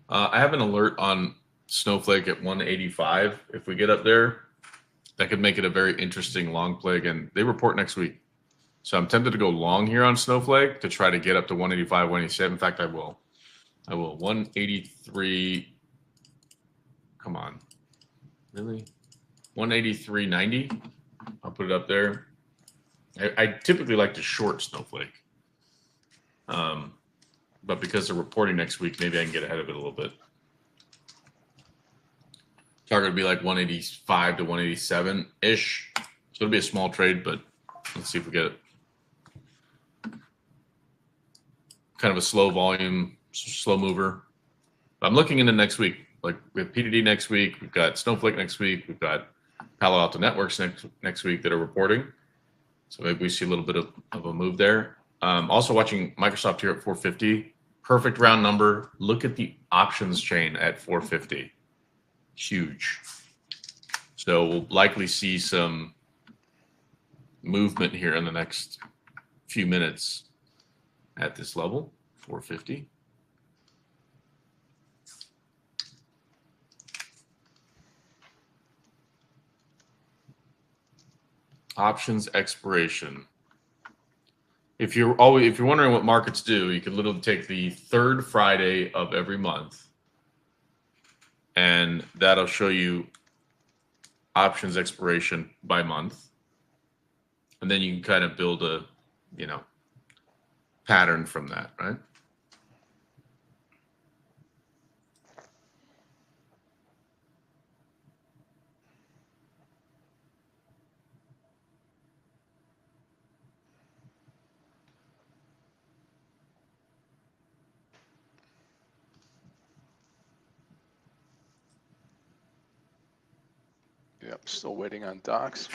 I have an alert on Snowflake at 185. If we get up there, that could make it a very interesting long play again. They report next week. So I'm tempted to go long here on Snowflake to try to get up to 185, 187. In fact, I will. 183. Come on. Really? 183.90. I'll put it up there. I typically like to short Snowflake. But because they're reporting next week, maybe I can get ahead of it a little bit. Target would be like 185 to 187-ish. So it'll be a small trade, but let's see if we get it. Kind of a slow volume, slow mover. I'm looking into next week. Like we have PDD next week. We've got Snowflake next week. We've got Palo Alto Networks next week that are reporting. So maybe we see a little bit of a move there. Also watching Microsoft here at 450. Perfect round number. Look at the options chain at 450. Huge. So we'll likely see some movement here in the next few minutes at this level, 450. Options expiration. If you're wondering what markets do, you could literally take the third Friday of every month and that'll show you options expiration by month. And then you can kind of build a, pattern from that, right? Yep, still waiting on docs.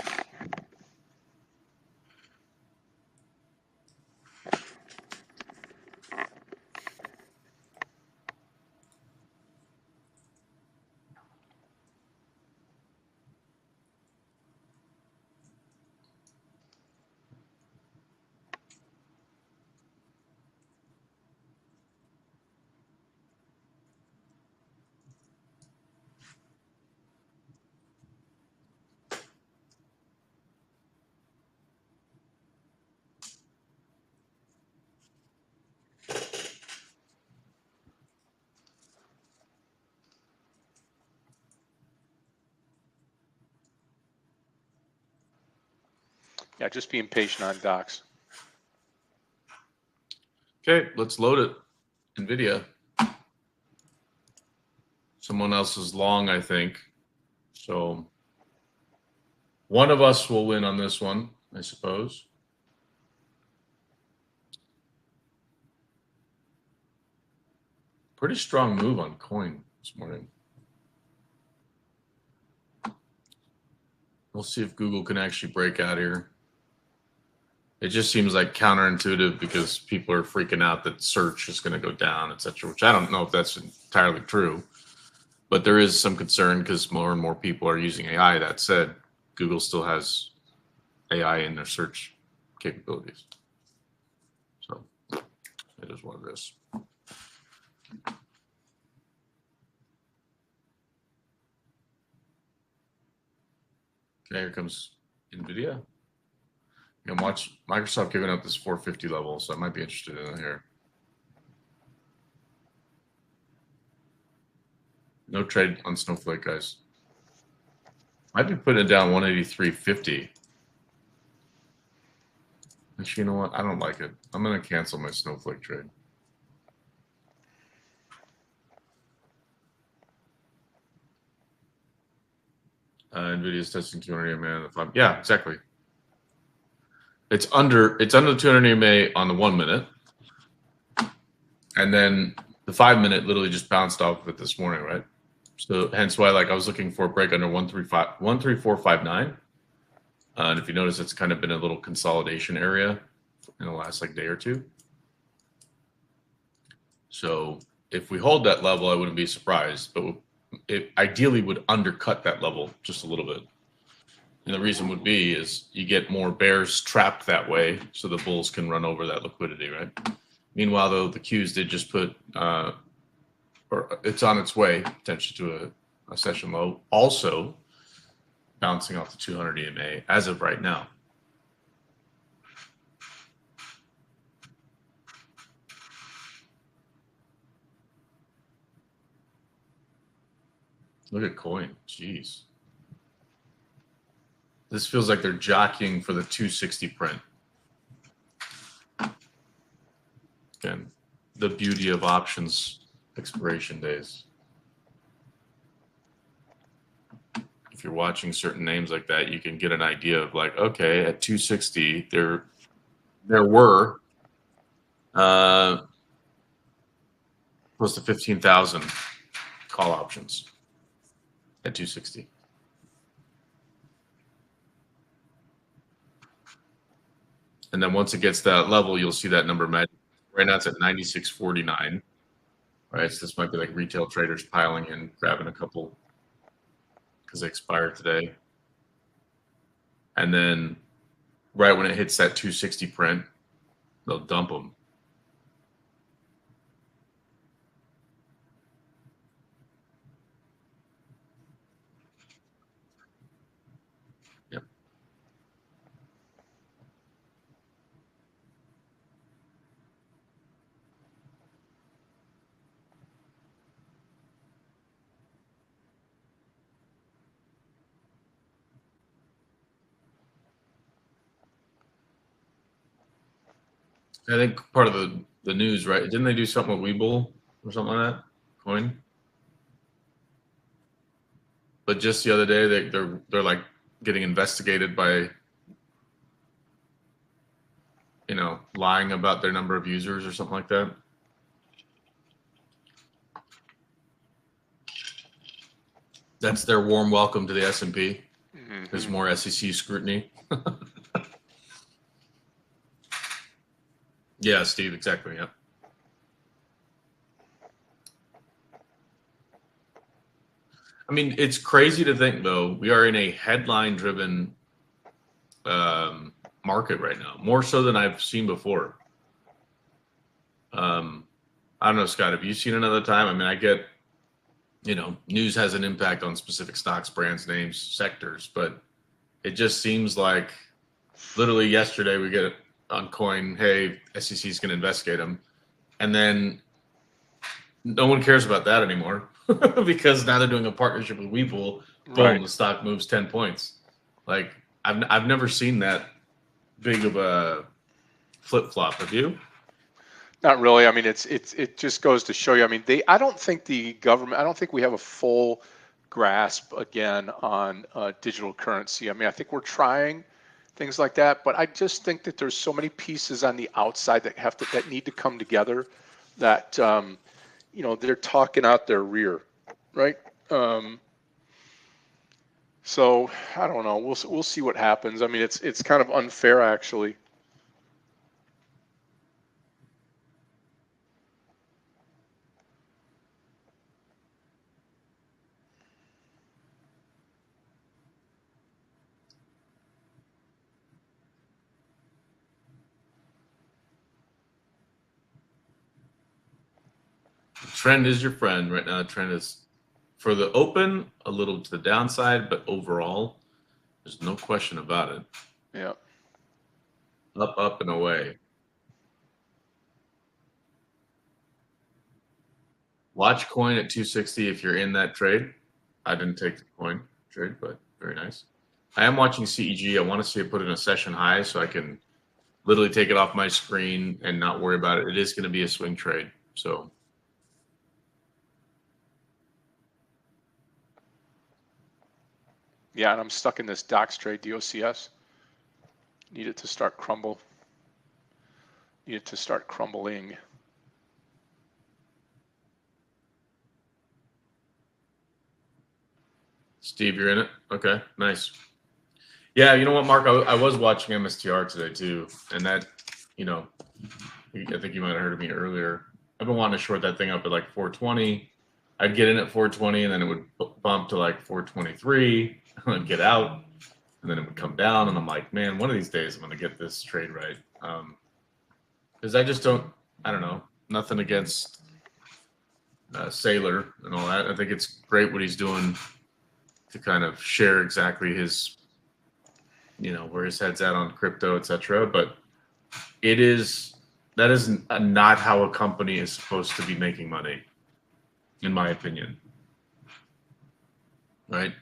Yeah, just being patient on docs. Okay, let's load it. NVIDIA. Someone else is long, I think. So one of us will win on this one, I suppose. Pretty strong move on coin this morning. We'll see if Google can actually break out here. It just seems like counterintuitive because people are freaking out that search is going to go down, et cetera, which I don't know if that's entirely true. But there is some concern because more and more people are using AI. That said, Google still has AI in their search capabilities. So it is what it is. Okay, here comes NVIDIA. You can watch Microsoft giving up this 450 level, so I might be interested in it here. No trade on Snowflake, guys. Might be putting it down 183.50. Actually, you know what? I don't like it. I'm going to cancel my Snowflake trade. NVIDIA's testing 200 EMA. Yeah, exactly. It's under the 200 EMA on the 1 minute, and then the 5 minute literally just bounced off of it this morning, right? So hence why I was looking for a break under 13459. And if you notice, it's kind of been a little consolidation area in the last day or two. So if we hold that level, I wouldn't be surprised, but it ideally would undercut that level just a little bit. And the reason would be is you get more bears trapped that way so the bulls can run over that liquidity, right? Meanwhile, though, the Qs did just put, or it's on its way potentially to a session low. Also bouncing off the 200 EMA as of right now. Look at coin. Jeez. This feels like they're jockeying for the 260 print. Again, the beauty of options expiration days. If you're watching certain names like that, you can get an idea of okay, at 260, there were close to 15,000 call options at 260. And then once it gets that level, you'll see that number. Right now it's at 96.49. Right, so this might be retail traders piling in, grabbing a couple because they expired today. And then right when it hits that 260 print, they'll dump them. Yep. I think part of the news, right? Didn't they do something with Webull or something like that? Coin. But just the other day, they're like getting investigated by, lying about their number of users or something like that. That's their warm welcome to the S&P. There's more SEC scrutiny. Yeah, Steve, exactly. Yeah. I mean, it's crazy to think, though, we are in a headline-driven market right now, more so than I've seen before. I don't know, Scott, have you seen another time? I mean, I get, news has an impact on specific stocks, brands, names, sectors, but it just seems like literally yesterday we get on Coin, hey, SEC is going to investigate them. And then no one cares about that anymore because now they're doing a partnership with Webull. Boom, right. The stock moves 10 points. Like, I've never seen that big of a flip-flop. Have you? Not really. I mean, it just goes to show you. I mean, I don't think we have a full grasp again on digital currency. I mean, I think we're trying things like that, but I just think that there's so many pieces on the outside that need to come together that they're talking out their rear, right? So I don't know. We'll see what happens. I mean, it's kind of unfair, actually. Trend is your friend right now. Trend is for the open a little to the downside, but overall, there's no question about it. Yeah. Up and away. Watch Coin at 260 if you're in that trade. I didn't take the Coin trade, but very nice. I am watching CEG. I want to see it put in a session high so I can literally take it off my screen and not worry about it. It is going to be a swing trade. So yeah, and I'm stuck in this DOX trade, DOCS. Need it to start crumble. Need it to start crumbling. Steve, you're in it? Okay, nice. Yeah, you know what, Mark? I was watching MSTR today too, and that, I think you might have heard of me earlier. I've been wanting to short that thing up at like 420. I'd get in at 420, and then it would bump to like 423, and I'd get out, and then it would come down, and I'm like, man, one of these days I'm going to get this trade right. Because I don't know, nothing against Saylor and all that. I think it's great what he's doing to kind of share exactly his, where his head's at on crypto, etc. But that is not how a company is supposed to be making money, in my opinion. Right?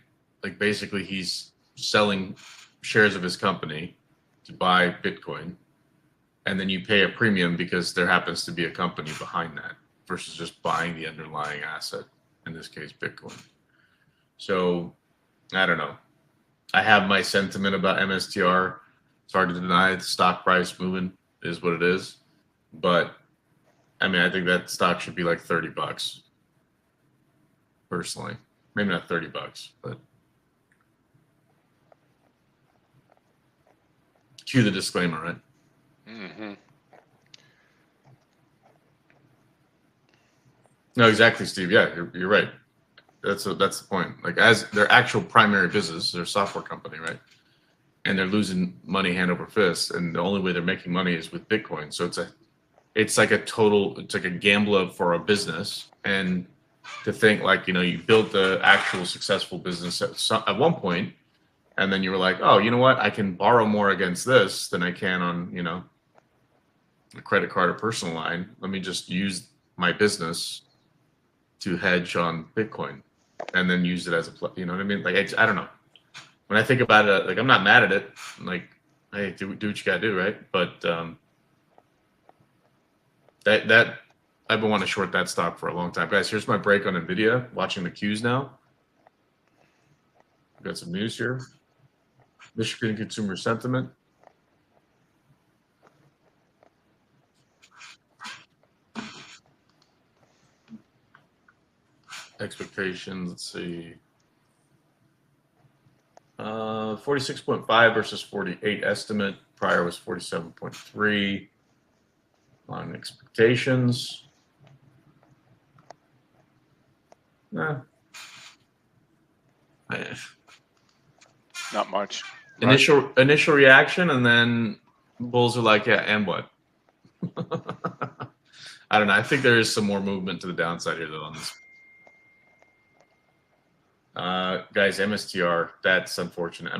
Like basically he's selling shares of his company to buy Bitcoin, and then you pay a premium because there happens to be a company behind that versus just buying the underlying asset, in this case, Bitcoin. So I don't know. I have my sentiment about MSTR. It's hard to deny the stock price moving is what it is. But I mean, I think that stock should be like $30 personally. Maybe not $30, but cue the disclaimer, right? Mm-hmm. No, exactly, Steve. Yeah, you're right. That's the point. Like, as their actual primary business, they're a software company, right? And they're losing money hand over fist, and the only way they're making money is with Bitcoin. So it's like a gamble for a business. And to think like, you built the actual successful business at one point, and then you were like, oh, you know what? I can borrow more against this than I can on, a credit card or personal line. Let me just use my business to hedge on Bitcoin and then use it as you know what I mean? Like, I don't know. When I think about it, like, I'm not mad at it. I'm like, hey, do what you gotta do, right? But That I've been wanting to short that stock for a long time. Guys, here's my break on NVIDIA. Watching the Qs now. We've got some news here. Michigan consumer sentiment. Expectations, let's see. 46.5 versus 48 estimate. Prior was 47.3. On expectations. Nah. Not much. Initial reaction, and then bulls are like, yeah, and what? I don't know. I think there is some more movement to the downside here, though, on this. Guys, MSTR, that's unfortunate.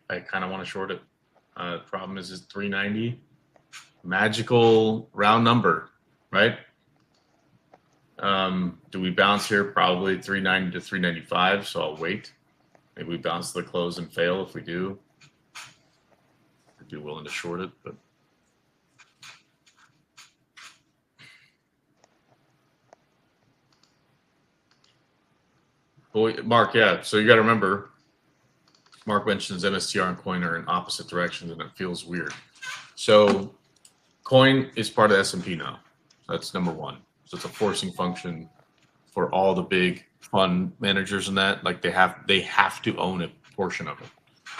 I kind of want to short it. Problem is 390. Magical round number, right? Do we bounce here? Probably 390 to 395, so I'll wait. Maybe we bounce to the close and fail. If we do, I'd be willing to short it, but boy, Mark, yeah. So you got to remember, Mark mentions MSTR and Coin are in opposite directions, and it feels weird. So Coin is part of S&P now. That's number one. So it's a forcing function for all the big fund managers and that. Like they have to own a portion of it.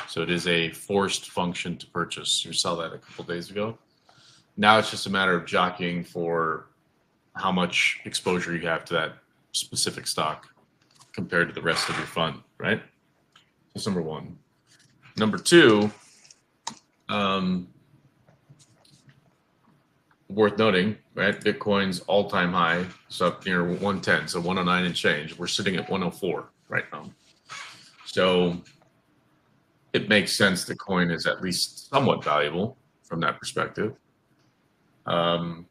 So it is a forced function to purchase. You saw that a couple days ago. Now it's just a matter of jockeying for how much exposure you have to that specific stock compared to the rest of your fund, right? That's number one. Number two, worth noting, right? Bitcoin's all-time high is up near 110, so 109 and change. We're sitting at 104 right now. So it makes sense that coin is at least somewhat valuable from that perspective. That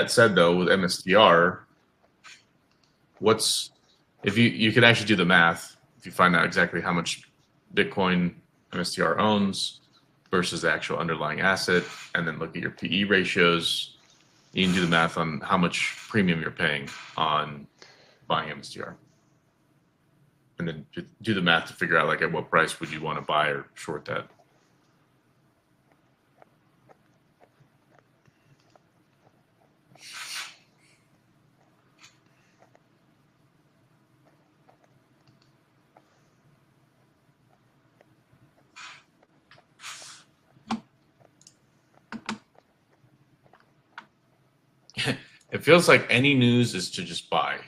said, though, with MSTR, if you can actually do the math, if you find out exactly how much Bitcoin MSTR owns versus the actual underlying asset, and then look at your PE ratios, you can do the math on how much premium you're paying on buying MSTR. And then do the math to figure out like at what price would you want to buy or short that. It feels like any news is to just buy.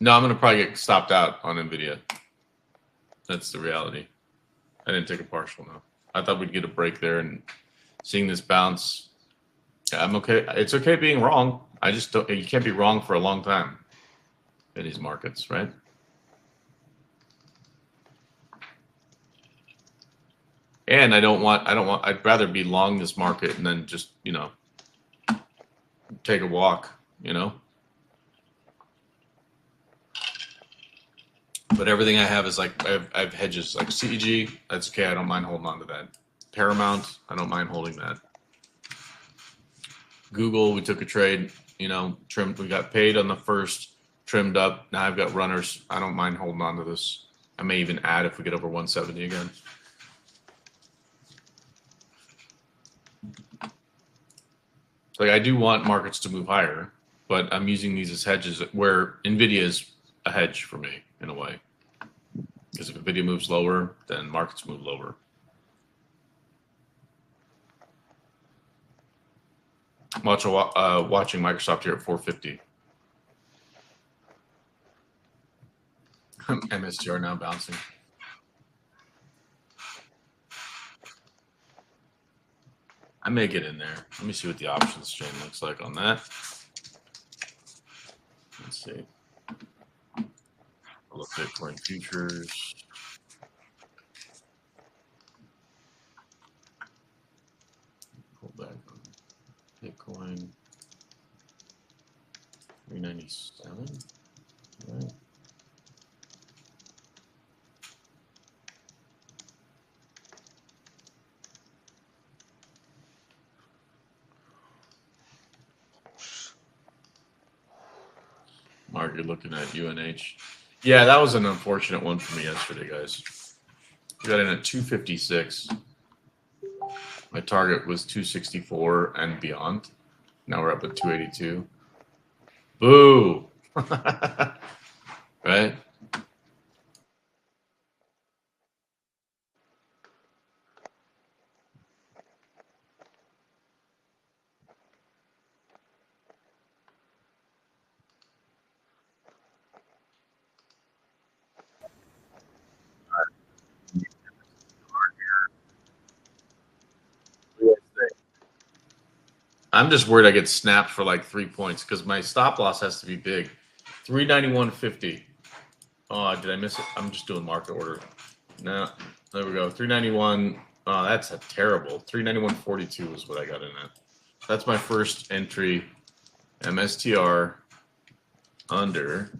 No, I'm going to probably get stopped out on NVIDIA. That's the reality. I didn't take a partial, no. I thought we'd get a break there, and seeing this bounce, I'm okay. It's okay being wrong. I just don't, you can't be wrong for a long time in these markets, right? And I'd rather be long this market and then just, take a walk, But everything I have is like, I have hedges like CEG. That's okay. I don't mind holding on to that. Paramount, I don't mind holding that. Google, we took a trade, trimmed. We got paid on the first, trimmed up. Now I've got runners. I don't mind holding on to this. I may even add if we get over 170 again. Like I do want markets to move higher, but I'm using these as hedges where NVIDIA is a hedge for me in a way. Because if NVIDIA moves lower, then markets move lower. I'm watching Microsoft here at 450. MSTR now bouncing. I may get in there. Let me see what the options chain looks like on that. Let's see. I'll look at Bitcoin futures. Pull back on Bitcoin. 397. Right. Mark, you're looking at UNH. Yeah, that was an unfortunate one for me yesterday, guys. We got in at 256. My target was 264 and beyond. Now we're up at 282. Boo! Right? I'm just worried I get snapped for like 3 points because my stop loss has to be big. 391.50. Oh, did I miss it? I'm just doing market order. No, there we go. 391. Oh, that's a terrible. 391.42 is what I got in it. That's my first entry. MSTR under.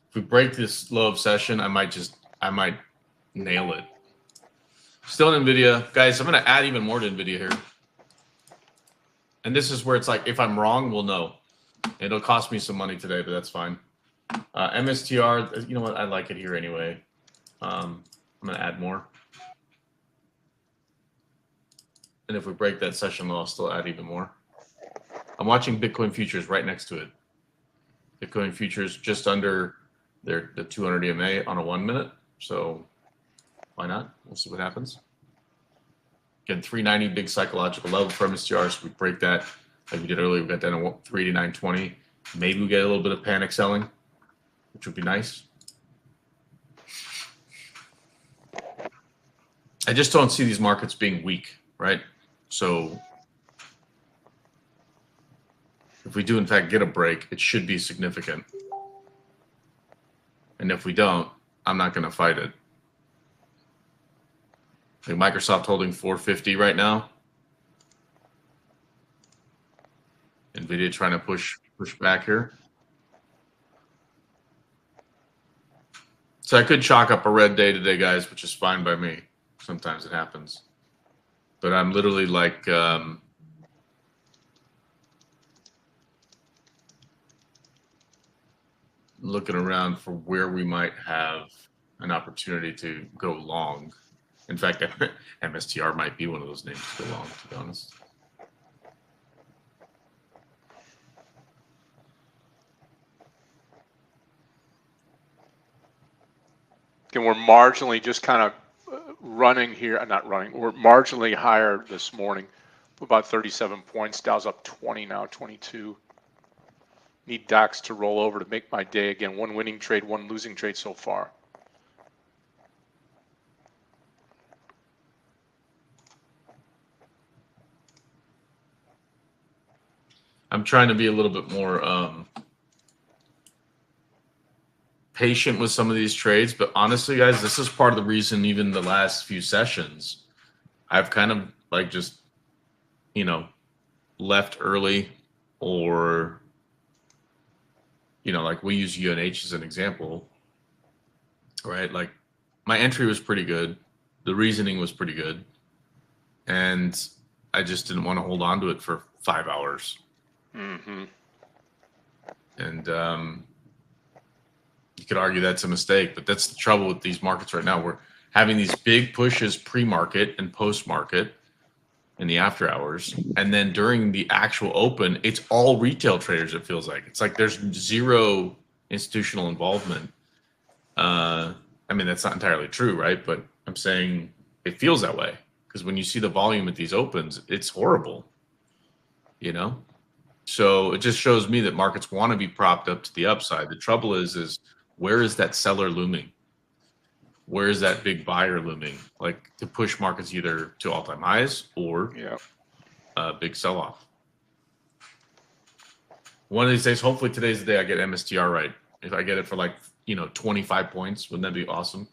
If we break this low of session, I might nail it. Still in NVIDIA. Guys, I'm going to add even more to NVIDIA here. And this is where it's like, if I'm wrong, we'll know. It'll cost me some money today, but that's fine. MSTR, you know what? I like it here anyway. I'm going to add more. And if we break that session low, I'll still add even more. I'm watching Bitcoin futures right next to it. Bitcoin futures just under the 200 EMA on a 1 minute. So why not? We'll see what happens. Again, 390 big psychological level for MSTR. So we break that like we did earlier. We got down to 389.20. Maybe we get a little bit of panic selling, which would be nice. I just don't see these markets being weak, right? So if we do, in fact, get a break, it should be significant. And if we don't, I'm not going to fight it. I think Microsoft holding 450 right now. NVIDIA trying to push back here. So I could chalk up a red day today, guys, which is fine by me. Sometimes it happens. But I'm literally like looking around for where we might have an opportunity to go long. In fact, MSTR might be one of those names to go long, to be honest. And we're marginally just kind of running here, not running, we're marginally higher this morning, about 37 points. Dow's up 20 now, 22. Need DAX to roll over to make my day again. One winning trade, one losing trade so far. I'm trying to be a little bit more patient with some of these trades, but honestly, guys, this is part of the reason even the last few sessions, I've kind of like just, you know, left early, or, you know, like we use UNH as an example, right? Like my entry was pretty good. The reasoning was pretty good. And I just didn't want to hold on to it for 5 hours. Mm-hmm. And you could argue that's a mistake, but that's the trouble with these markets right now. We're having these big pushes pre-market and post-market in the after hours. And then during the actual open, it's all retail traders, it feels like. It's like there's zero institutional involvement. I mean, that's not entirely true, right? But I'm saying it feels that way because when you see the volume at these opens, it's horrible, you know? So it just shows me that markets want to be propped up to the upside. The trouble is where is that seller looming? Where is that big buyer looming? Like to push markets either to all-time highs or a big sell-off. One of these days, hopefully today's the day I get MSTR right. If I get it for like, you know, 25 points, wouldn't that be awesome?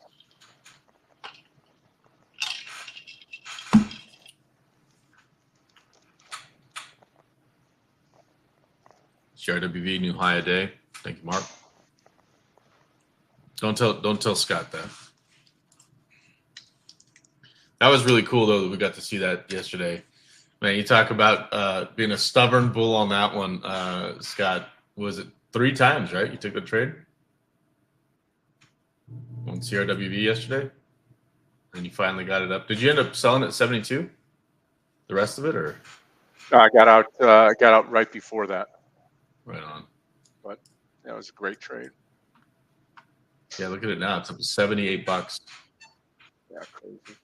CRWV new high a day. Thank you, Mark. Don't tell Scott that. That was really cool, though, that we got to see that yesterday. Man, you talk about being a stubborn bull on that one, Scott. Was it 3 times, right? You took the trade on CRWV yesterday, and you finally got it up. Did you end up selling at 72? The rest of it, or? I got out right before that. Right on. But that was a great trade. Yeah, look at it now. It's up to $78. Yeah, crazy.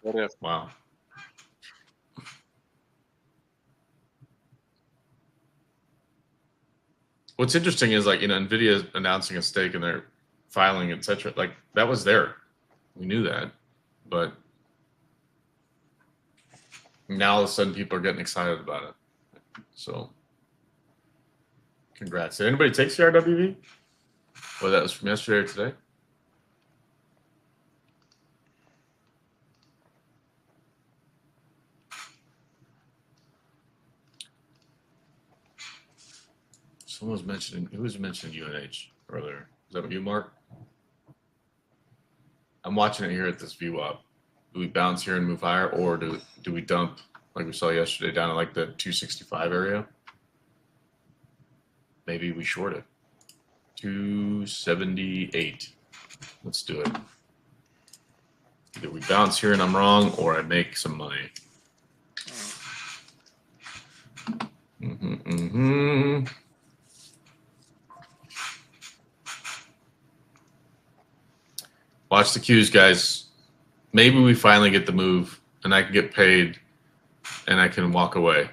What if? Wow. What's interesting is, like, NVIDIA announcing a stake and they're filing, etc. Like, that was there. We knew that, but now all of a sudden people are getting excited about it. So, congrats. Did anybody take CRWV? Well, that was from yesterday or today. Someone was mentioning, who was mentioning UNH earlier? Is that you, Mark? I'm watching it here at this VWAP. Do we bounce here and move higher, or do we dump like we saw yesterday down at like the 265 area? Maybe we short it. 278. Let's do it. Either we bounce here and I'm wrong, or I make some money. Watch the cues, guys. Maybe we finally get the move, and I can get paid, and I can walk away.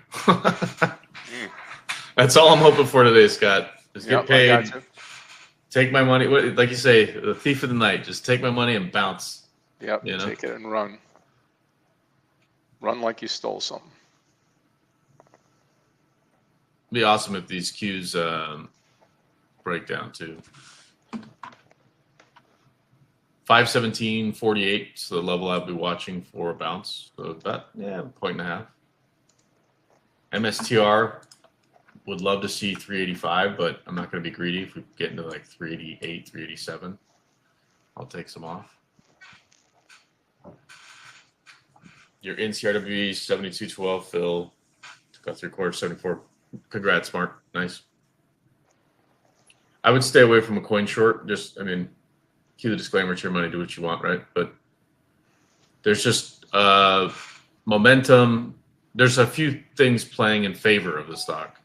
That's all I'm hoping for today, Scott. Just get paid, take my money. Like you say, the thief of the night. Just take my money and bounce. Yep, take it and run. Run like you stole something. It'd be awesome if these cues break down too. 517.48 is the level I'll be watching for a bounce. So about, a point and a half. MSTR would love to see 385, but I'm not going to be greedy. If we get into like 388, 387, I'll take some off. Your NCRWE 7212, Phil. Took out 3/4, 74. Congrats, Mark. Nice. I would stay away from a coin short. Just, cue the disclaimer, it's your money, do what you want, right? But there's just momentum. There's a few things playing in favor of the stock.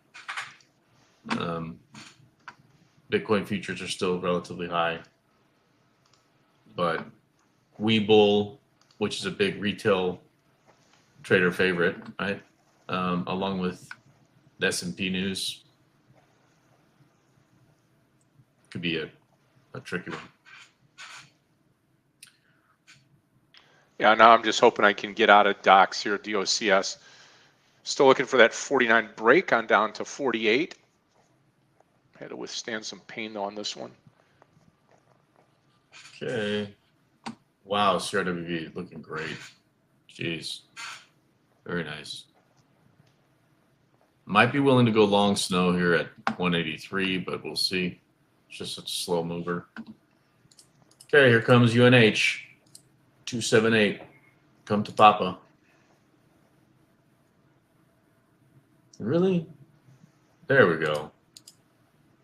Bitcoin futures are still relatively high, but Webull, which is a big retail trader favorite, right? Along with the S&P news, could be a tricky one. Yeah, now I'm just hoping I can get out of DOCS here, DOCS. Still looking for that 49 break on down to 48. Had to withstand some pain though on this one. Okay. Wow, CRWV looking great. Jeez. Very nice. Might be willing to go long snow here at 183, but we'll see. It's just such a slow mover. Okay, here comes UNH. 278. Come to Papa. Really? There we go.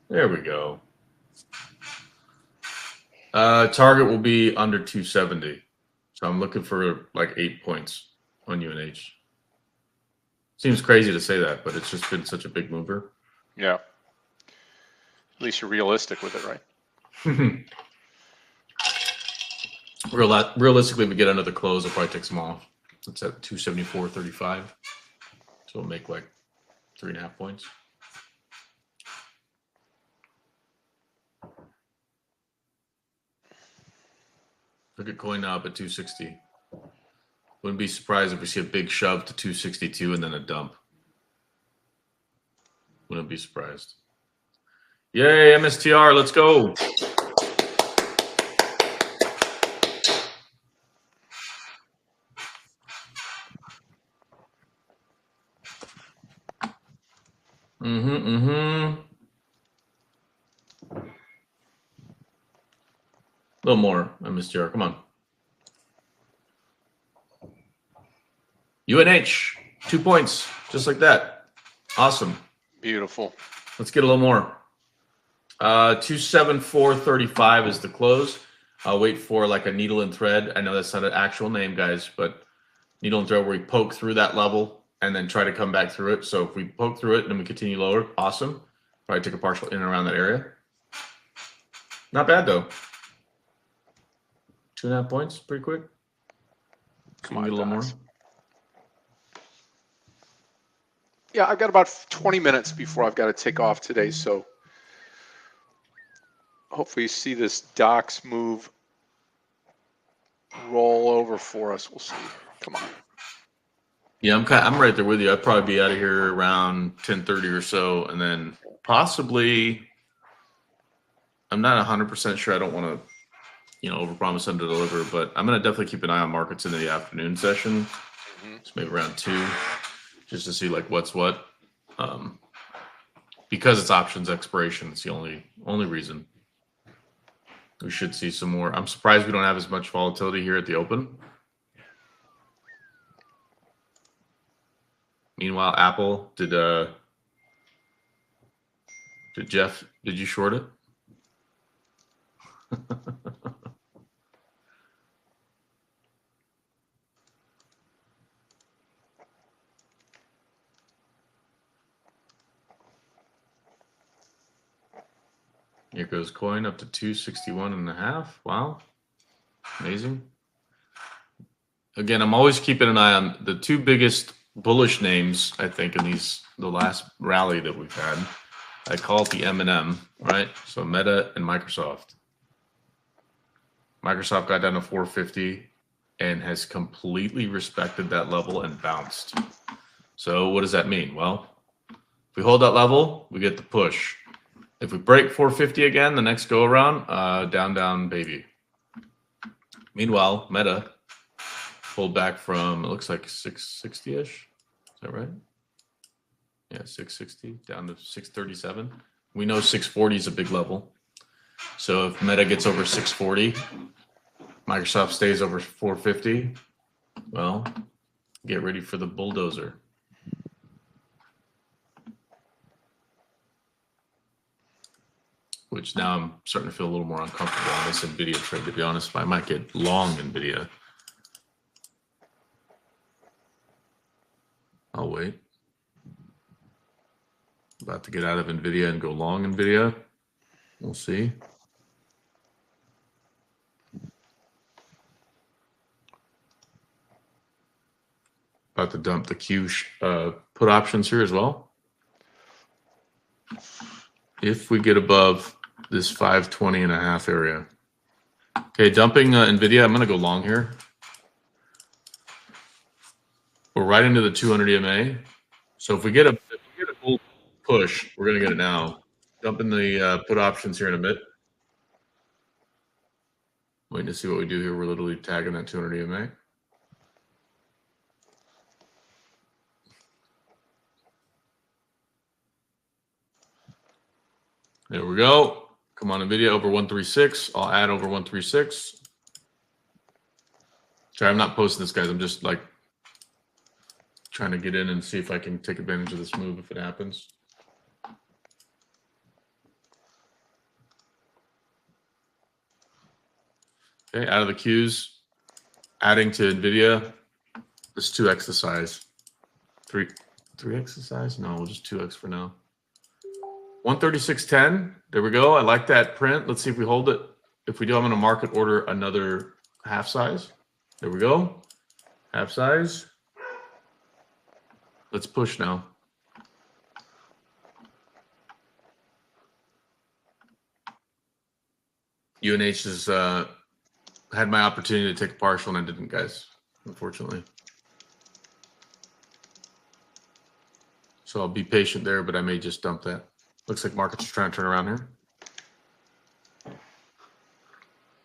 There we go. Target will be under 270. So I'm looking for like 8 points on UNH. Seems crazy to say that, but it's just been such a big mover. Yeah. At least you're realistic with it, right? Realistically, if we get under the close, I'll probably take some off. It's at 274.35. So it'll make like 3.5 points. Look at coin now up at 260. Wouldn't be surprised if we see a big shove to 262 and then a dump. Wouldn't be surprised. Yay, MSTR, let's go. A little more, MSTR, come on. UNH, 2 points, just like that. Awesome. Beautiful. Let's get a little more. 274.35 is the close. I'll wait for like a needle and thread. I know that's not an actual name, guys, but needle and thread where we poke through that level and then try to come back through it. So if we poke through it and then we continue lower, awesome. Probably take a partial in and around that area. Not bad though. 2.5 points, pretty quick. Come on, get a little more. Yeah, I've got about 20 minutes before I've got to take off today, so hopefully you see this DOX move roll over for us. We'll see. Come on. Yeah, I'm right there with you. I'd probably be out of here around 10:30 or so, and then possibly. I'm not 100% sure. I don't want to, overpromise and underdeliver, but I'm going to definitely keep an eye on markets in the afternoon session. So maybe around 2, just to see like what's what. Because it's options expiration, it's the only reason. We should see some more. I'm surprised we don't have as much volatility here at the open. Meanwhile, Apple, did Jeff, did you short it? Here goes coin up to 261.5. Wow. Amazing. Again, I'm always keeping an eye on the two biggest bullish names, I think, in the last rally that we've had. I call it the M&M, right? So Meta and Microsoft. Microsoft got down to 450 and has completely respected that level and bounced. So what does that mean? Well, if we hold that level, we get the push. If we break 450 again, the next go around, down, baby. Meanwhile, Meta pulled back from, it looks like 660-ish. Is that right? Yeah, 660 down to 637. We know 640 is a big level. So if Meta gets over 640, Microsoft stays over 450, well, get ready for the bulldozer. Which now I'm starting to feel a little more uncomfortable on this NVIDIA trade, to be honest. I might get long NVIDIA. I'll wait. About to get out of NVIDIA and go long NVIDIA. We'll see. About to dump the Q put options here as well. If we get above this 520.5 area. Okay, dumping NVIDIA. I'm going to go long here. We're right into the 200 EMA. So if we get a bull push, we're going to get it now. Dumping the put options here in a bit. Waiting to see what we do here. We're literally tagging that 200 EMA. There we go. Come on, NVIDIA over 136. I'll add over 136. Sorry, I'm not posting this, guys. I'm just like trying to get in and see if I can take advantage of this move if it happens. Okay, out of the queues, adding to NVIDIA. This 2x the size. 3x the size? No, we'll just 2x for now. 136.10. There we go. I like that print. Let's see if we hold it. If we do, I'm going to market order another half size. There we go. Half size. Let's push now. UNH has had my opportunity to take a partial and I didn't, guys, unfortunately. So I'll be patient there, but I may just dump that. Looks like markets are trying to turn around here.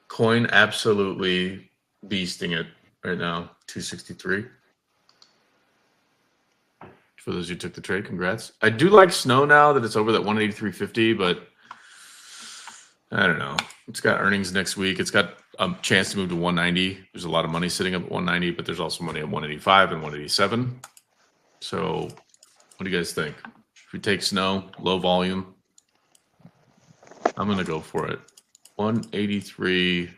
Coin absolutely beasting it right now, 263. For those who took the trade, congrats. I do like Snow now that it's over that 183.50, but I don't know. It's got earnings next week. It's got chance to move to 190. There's a lot of money sitting up at 190, but there's also money at 185 and 187. So what do you guys think? If we take snow, low volume, I'm going to go for it. 183.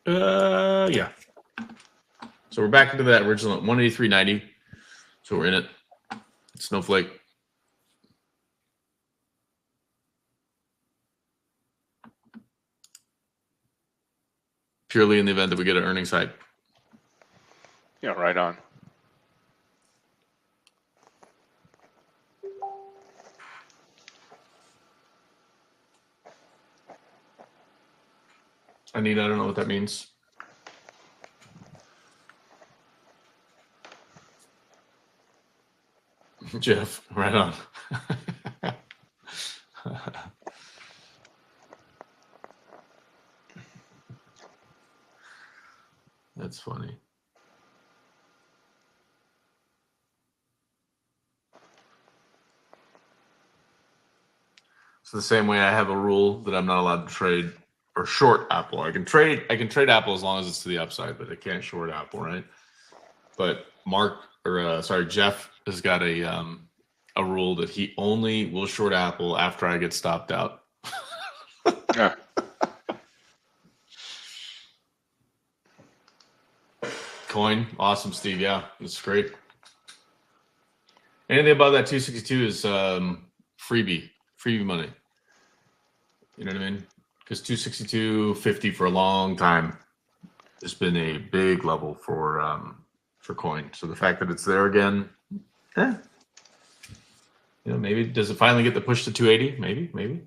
Yeah. So we're back into that original 183.90. So we're in it. Snowflake. Purely in the event that we get an earnings hype. Yeah, right on. Anita, I don't know what that means. Jeff, right on. That's funny. So the same way I have a rule that I'm not allowed to trade or short Apple. I can trade Apple as long as it's to the upside, but I can't short Apple, right? But Jeff has got a rule that he only will short Apple after I get stopped out. Yeah. Coin, awesome, Steve. Yeah, that's great. Anything above that 262 is freebie money. You know what I mean? Because 262.50 for a long time has been a big level for coin. So the fact that it's there again, maybe does it finally get the push to 280? Maybe.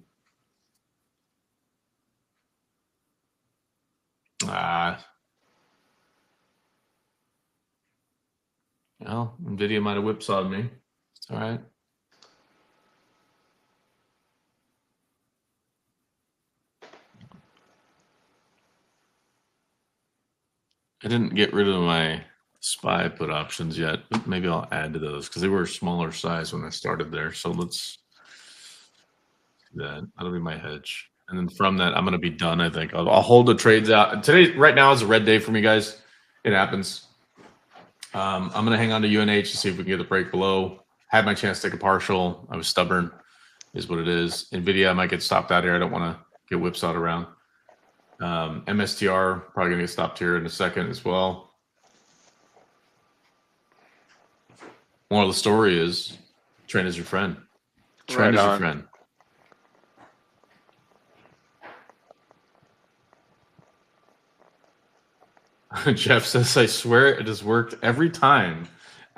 Well, NVIDIA might have whipsawed me. It's all right. I didn't get rid of my SPY put options yet, but maybe I'll add to those because they were a smaller size when I started there. So let's do that. That'll be my hedge. And then from that, I'm going to be done, I think. I'll hold the trades out. Today, right now, is a red day for me, guys. It happens. I'm going to hang on to UNH to see if we can get the break below. Had my chance to take a partial. I was stubborn, is what it is. NVIDIA, I might get stopped out here. I don't want to get whipsawed around. MSTR, probably going to get stopped here in a second as well. Moral of the story is trend is your friend. Trend is your friend. Jeff says, I swear it has worked every time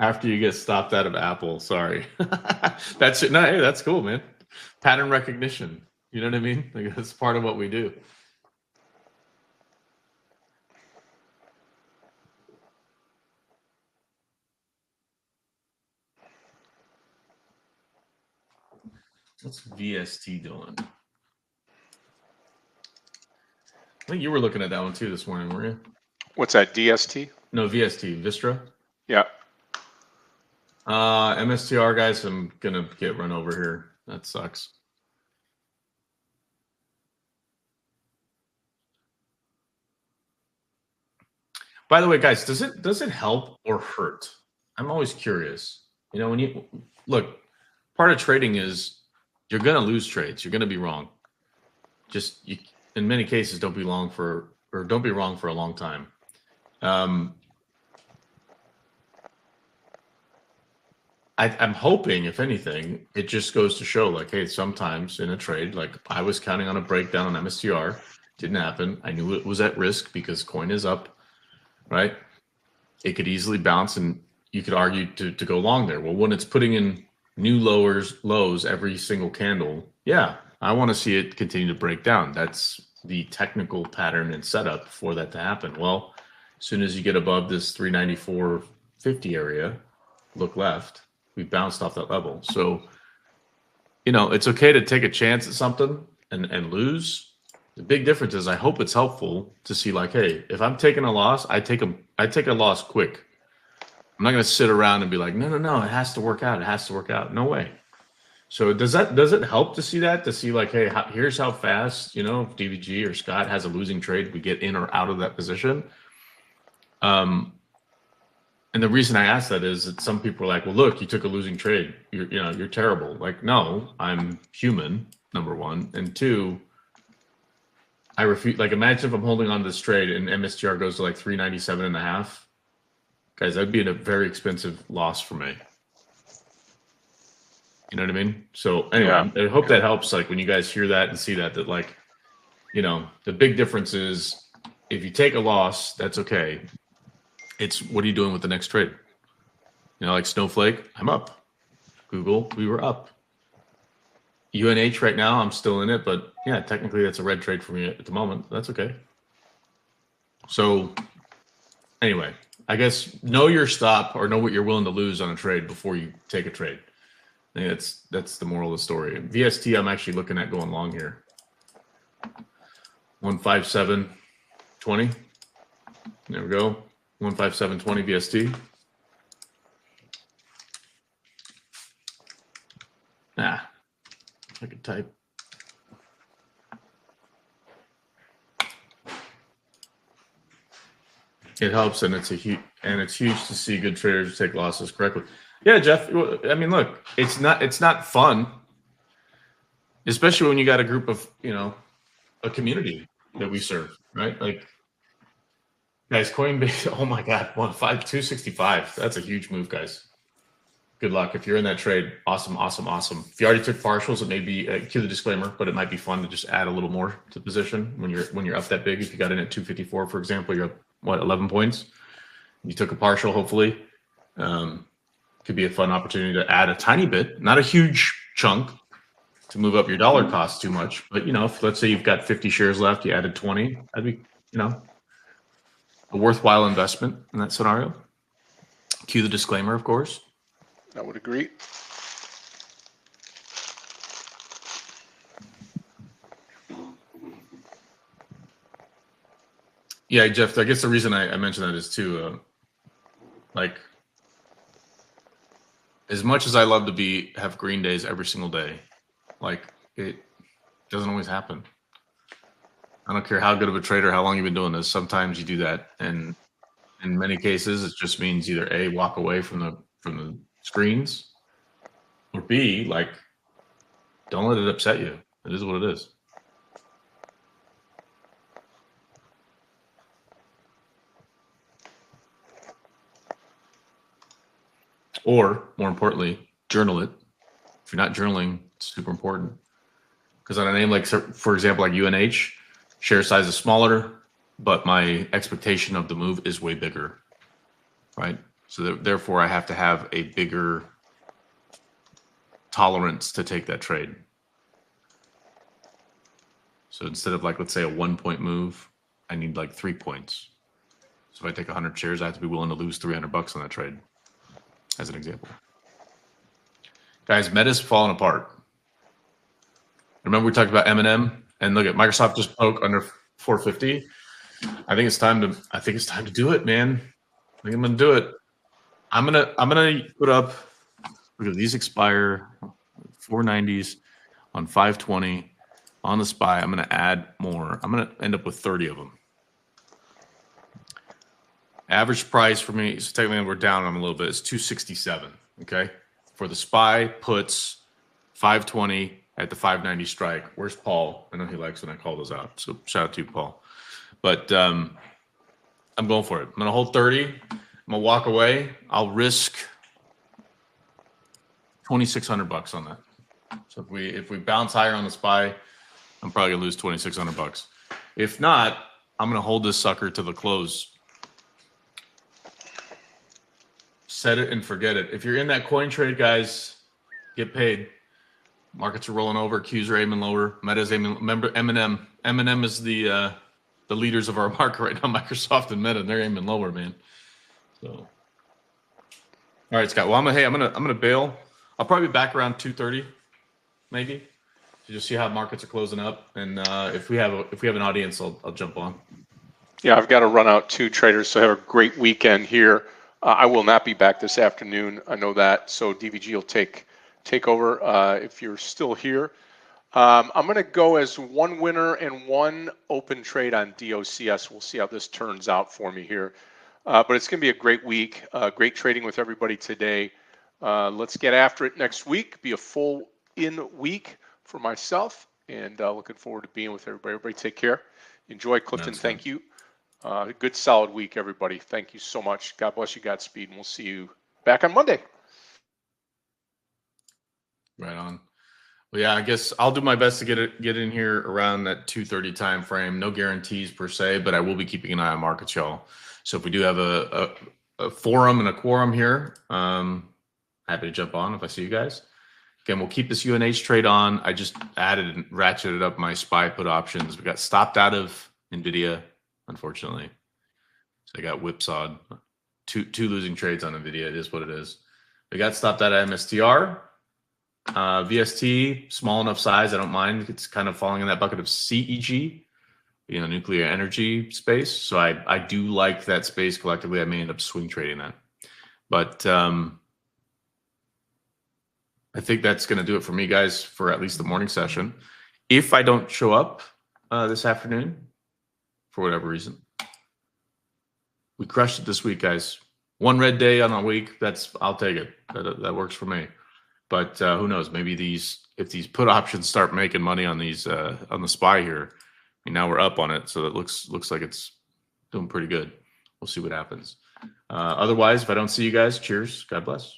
after you get stopped out of Apple. Sorry. That's it. No, hey, that's cool, man. Pattern recognition. You know what I mean? Like, that's part of what we do. What's VST doing? I think you were looking at that one too this morning, weren't you? What's that, DST? No, VST, Vistra. Yeah. MSTR, guys, I'm going to get run over here. That sucks. By the way, guys, does it help or hurt? I'm always curious. You know, when you look, part of trading is you're going to lose trades. You're going to be wrong. In many cases, don't be wrong for a long time. I'm hoping, if anything, it just goes to show, like, hey, sometimes in a trade, like I was counting on a breakdown on MSTR, didn't happen. I knew it was at risk because coin is up, right? It could easily bounce, and you could argue to go long there. Well, when it's putting in new lows every single candle, yeah, I want to see it continue to break down. That's the technical pattern and setup for that to happen. Well, as soon as you get above this 394.50 area, look left. We bounced off that level. So, you know, it's okay to take a chance at something and lose. The big difference is I hope it's helpful to see, like, hey, if I'm taking a loss, I take a loss quick. I'm not going to sit around and be like, no, it has to work out. It has to work out. No way. So does it help to see that, to see like, hey, here's how fast, if DVG or Scott has a losing trade, we get in or out of that position. And the reason I ask that is that some people are like, well, look, you took a losing trade. You're terrible. Like, no, I'm human, number one. And two, I refuse. Like, imagine if I'm holding on to this trade and MSTR goes to like 397.5. Guys, that'd be a very expensive loss for me. You know what I mean? So anyway, I hope that helps. Like when you guys hear that and see that like, the big difference is if you take a loss, that's okay. It's what are you doing with the next trade? Like Snowflake, I'm up. Google, we were up. UNH right now, I'm still in it, but yeah, technically that's a red trade for me at the moment. That's okay. So anyway, I guess know your stop or know what you're willing to lose on a trade before you take a trade. I think that's the moral of the story. VST, I'm actually looking at going long here. 157.20. There we go. 157.20 VST. I could type. It helps, and it's huge to see good traders take losses correctly. Yeah, Jeff. I mean, look, it's not fun, especially when you got a group of a community that we serve, right? Like, guys, Coinbase. Oh my God, 265. That's a huge move, guys. Good luck if you're in that trade. Awesome. If you already took partials, it may be cue the disclaimer, but it might be fun to just add a little more to the position when you're up that big. If you got in at 254, for example, you're up 11 points. You took a partial, hopefully. Could be a fun opportunity to add a tiny bit, not a huge chunk, to move up your dollar cost too much. But if let's say you've got 50 shares left, you added 20, that'd be a worthwhile investment in that scenario. Cue the disclaimer, of course. I would agree. Yeah, Jeff, I guess the reason I mentioned that is too, like, as much as I love to have green days every single day, like, it doesn't always happen. I don't care how good of a trader, how long you've been doing this. Sometimes you do that, and in many cases, it just means either A, walk away from the screens, or B, like, don't let it upset you. It is what it is. Or, more importantly, journal it. If you're not journaling, it's super important. Because on a name like, for example, like UNH, share size is smaller, but my expectation of the move is way bigger, right? So therefore, I have to have a bigger tolerance to take that trade. So instead of like, let's say a 1 point move, I need like 3 points. So if I take 100 shares, I have to be willing to lose $300 on that trade, as an example. Guys, Meta's falling apart. Remember we talked about M&M, and look at Microsoft just broke under 450. I think it's time to do it, man. I think I'm gonna do it. I'm gonna put up. Look at these expire 490s on 520 on the SPY. I'm gonna add more. I'm gonna end up with 30 of them. Average price for me, so technically we're down on a little bit. It's 267. Okay, for the SPY puts 520 at the 590 strike. Where's Paul? I know he likes when I call those out. So shout out to you, Paul. But I'm going for it. I'm gonna hold 30. I'm gonna walk away. I'll risk $2,600 on that. So if we bounce higher on the SPY, I'm probably gonna lose $2,600. If not, I'm gonna hold this sucker to the close. Set it and forget it. If you're in that coin trade, guys, get paid. Markets are rolling over. Qs are aiming lower. Meta's aiming. Remember, M&M is the leaders of our market right now. Microsoft and Meta, they're aiming lower, man. So, all right, Scott. Well, I'm gonna bail. I'll probably be back around 2:30, maybe, to just see how markets are closing up. And if we have an audience, I'll jump on. Yeah, I've got to run out too, traders. So have a great weekend here. I will not be back this afternoon. I know that. So DVG will take take over if you're still here. I'm going to go as one winner and one open trade on DOCS. We'll see how this turns out for me here. But it's going to be a great week. Great trading with everybody today. Let's get after it next week. Be a full in week for myself, and looking forward to being with everybody. Everybody take care. Enjoy, Clifton. Thank you. Good solid week, everybody. Thank you so much. God bless you. Godspeed, and we'll see you back on Monday. Right on. Well, yeah, I guess I'll do my best to get in here around that 2:30 time frame. No guarantees per se, but I will be keeping an eye on markets, y'all. So if we do have a forum and a quorum here, happy to jump on if I see you guys. Again, we'll keep this UNH trade on. I just added and ratcheted up my SPY put options. We got stopped out of NVIDIA, unfortunately. So I got whipsawed. Two losing trades on NVIDIA. It is what it is. We got stopped out of MSTR. VST, small enough size, I don't mind. It's kind of falling in that bucket of CEG, nuclear energy space. So I do like that space collectively. I may end up swing trading that. But I think that's going to do it for me, guys, for at least the morning session. If I don't show up this afternoon, for whatever reason, we crushed it this week, guys. One red day on a week, I'll take it. That works for me. But who knows? Maybe if these put options start making money on these on the SPY here, now we're up on it, so it looks like it's doing pretty good. We'll see what happens. Otherwise, if I don't see you guys, cheers. God bless.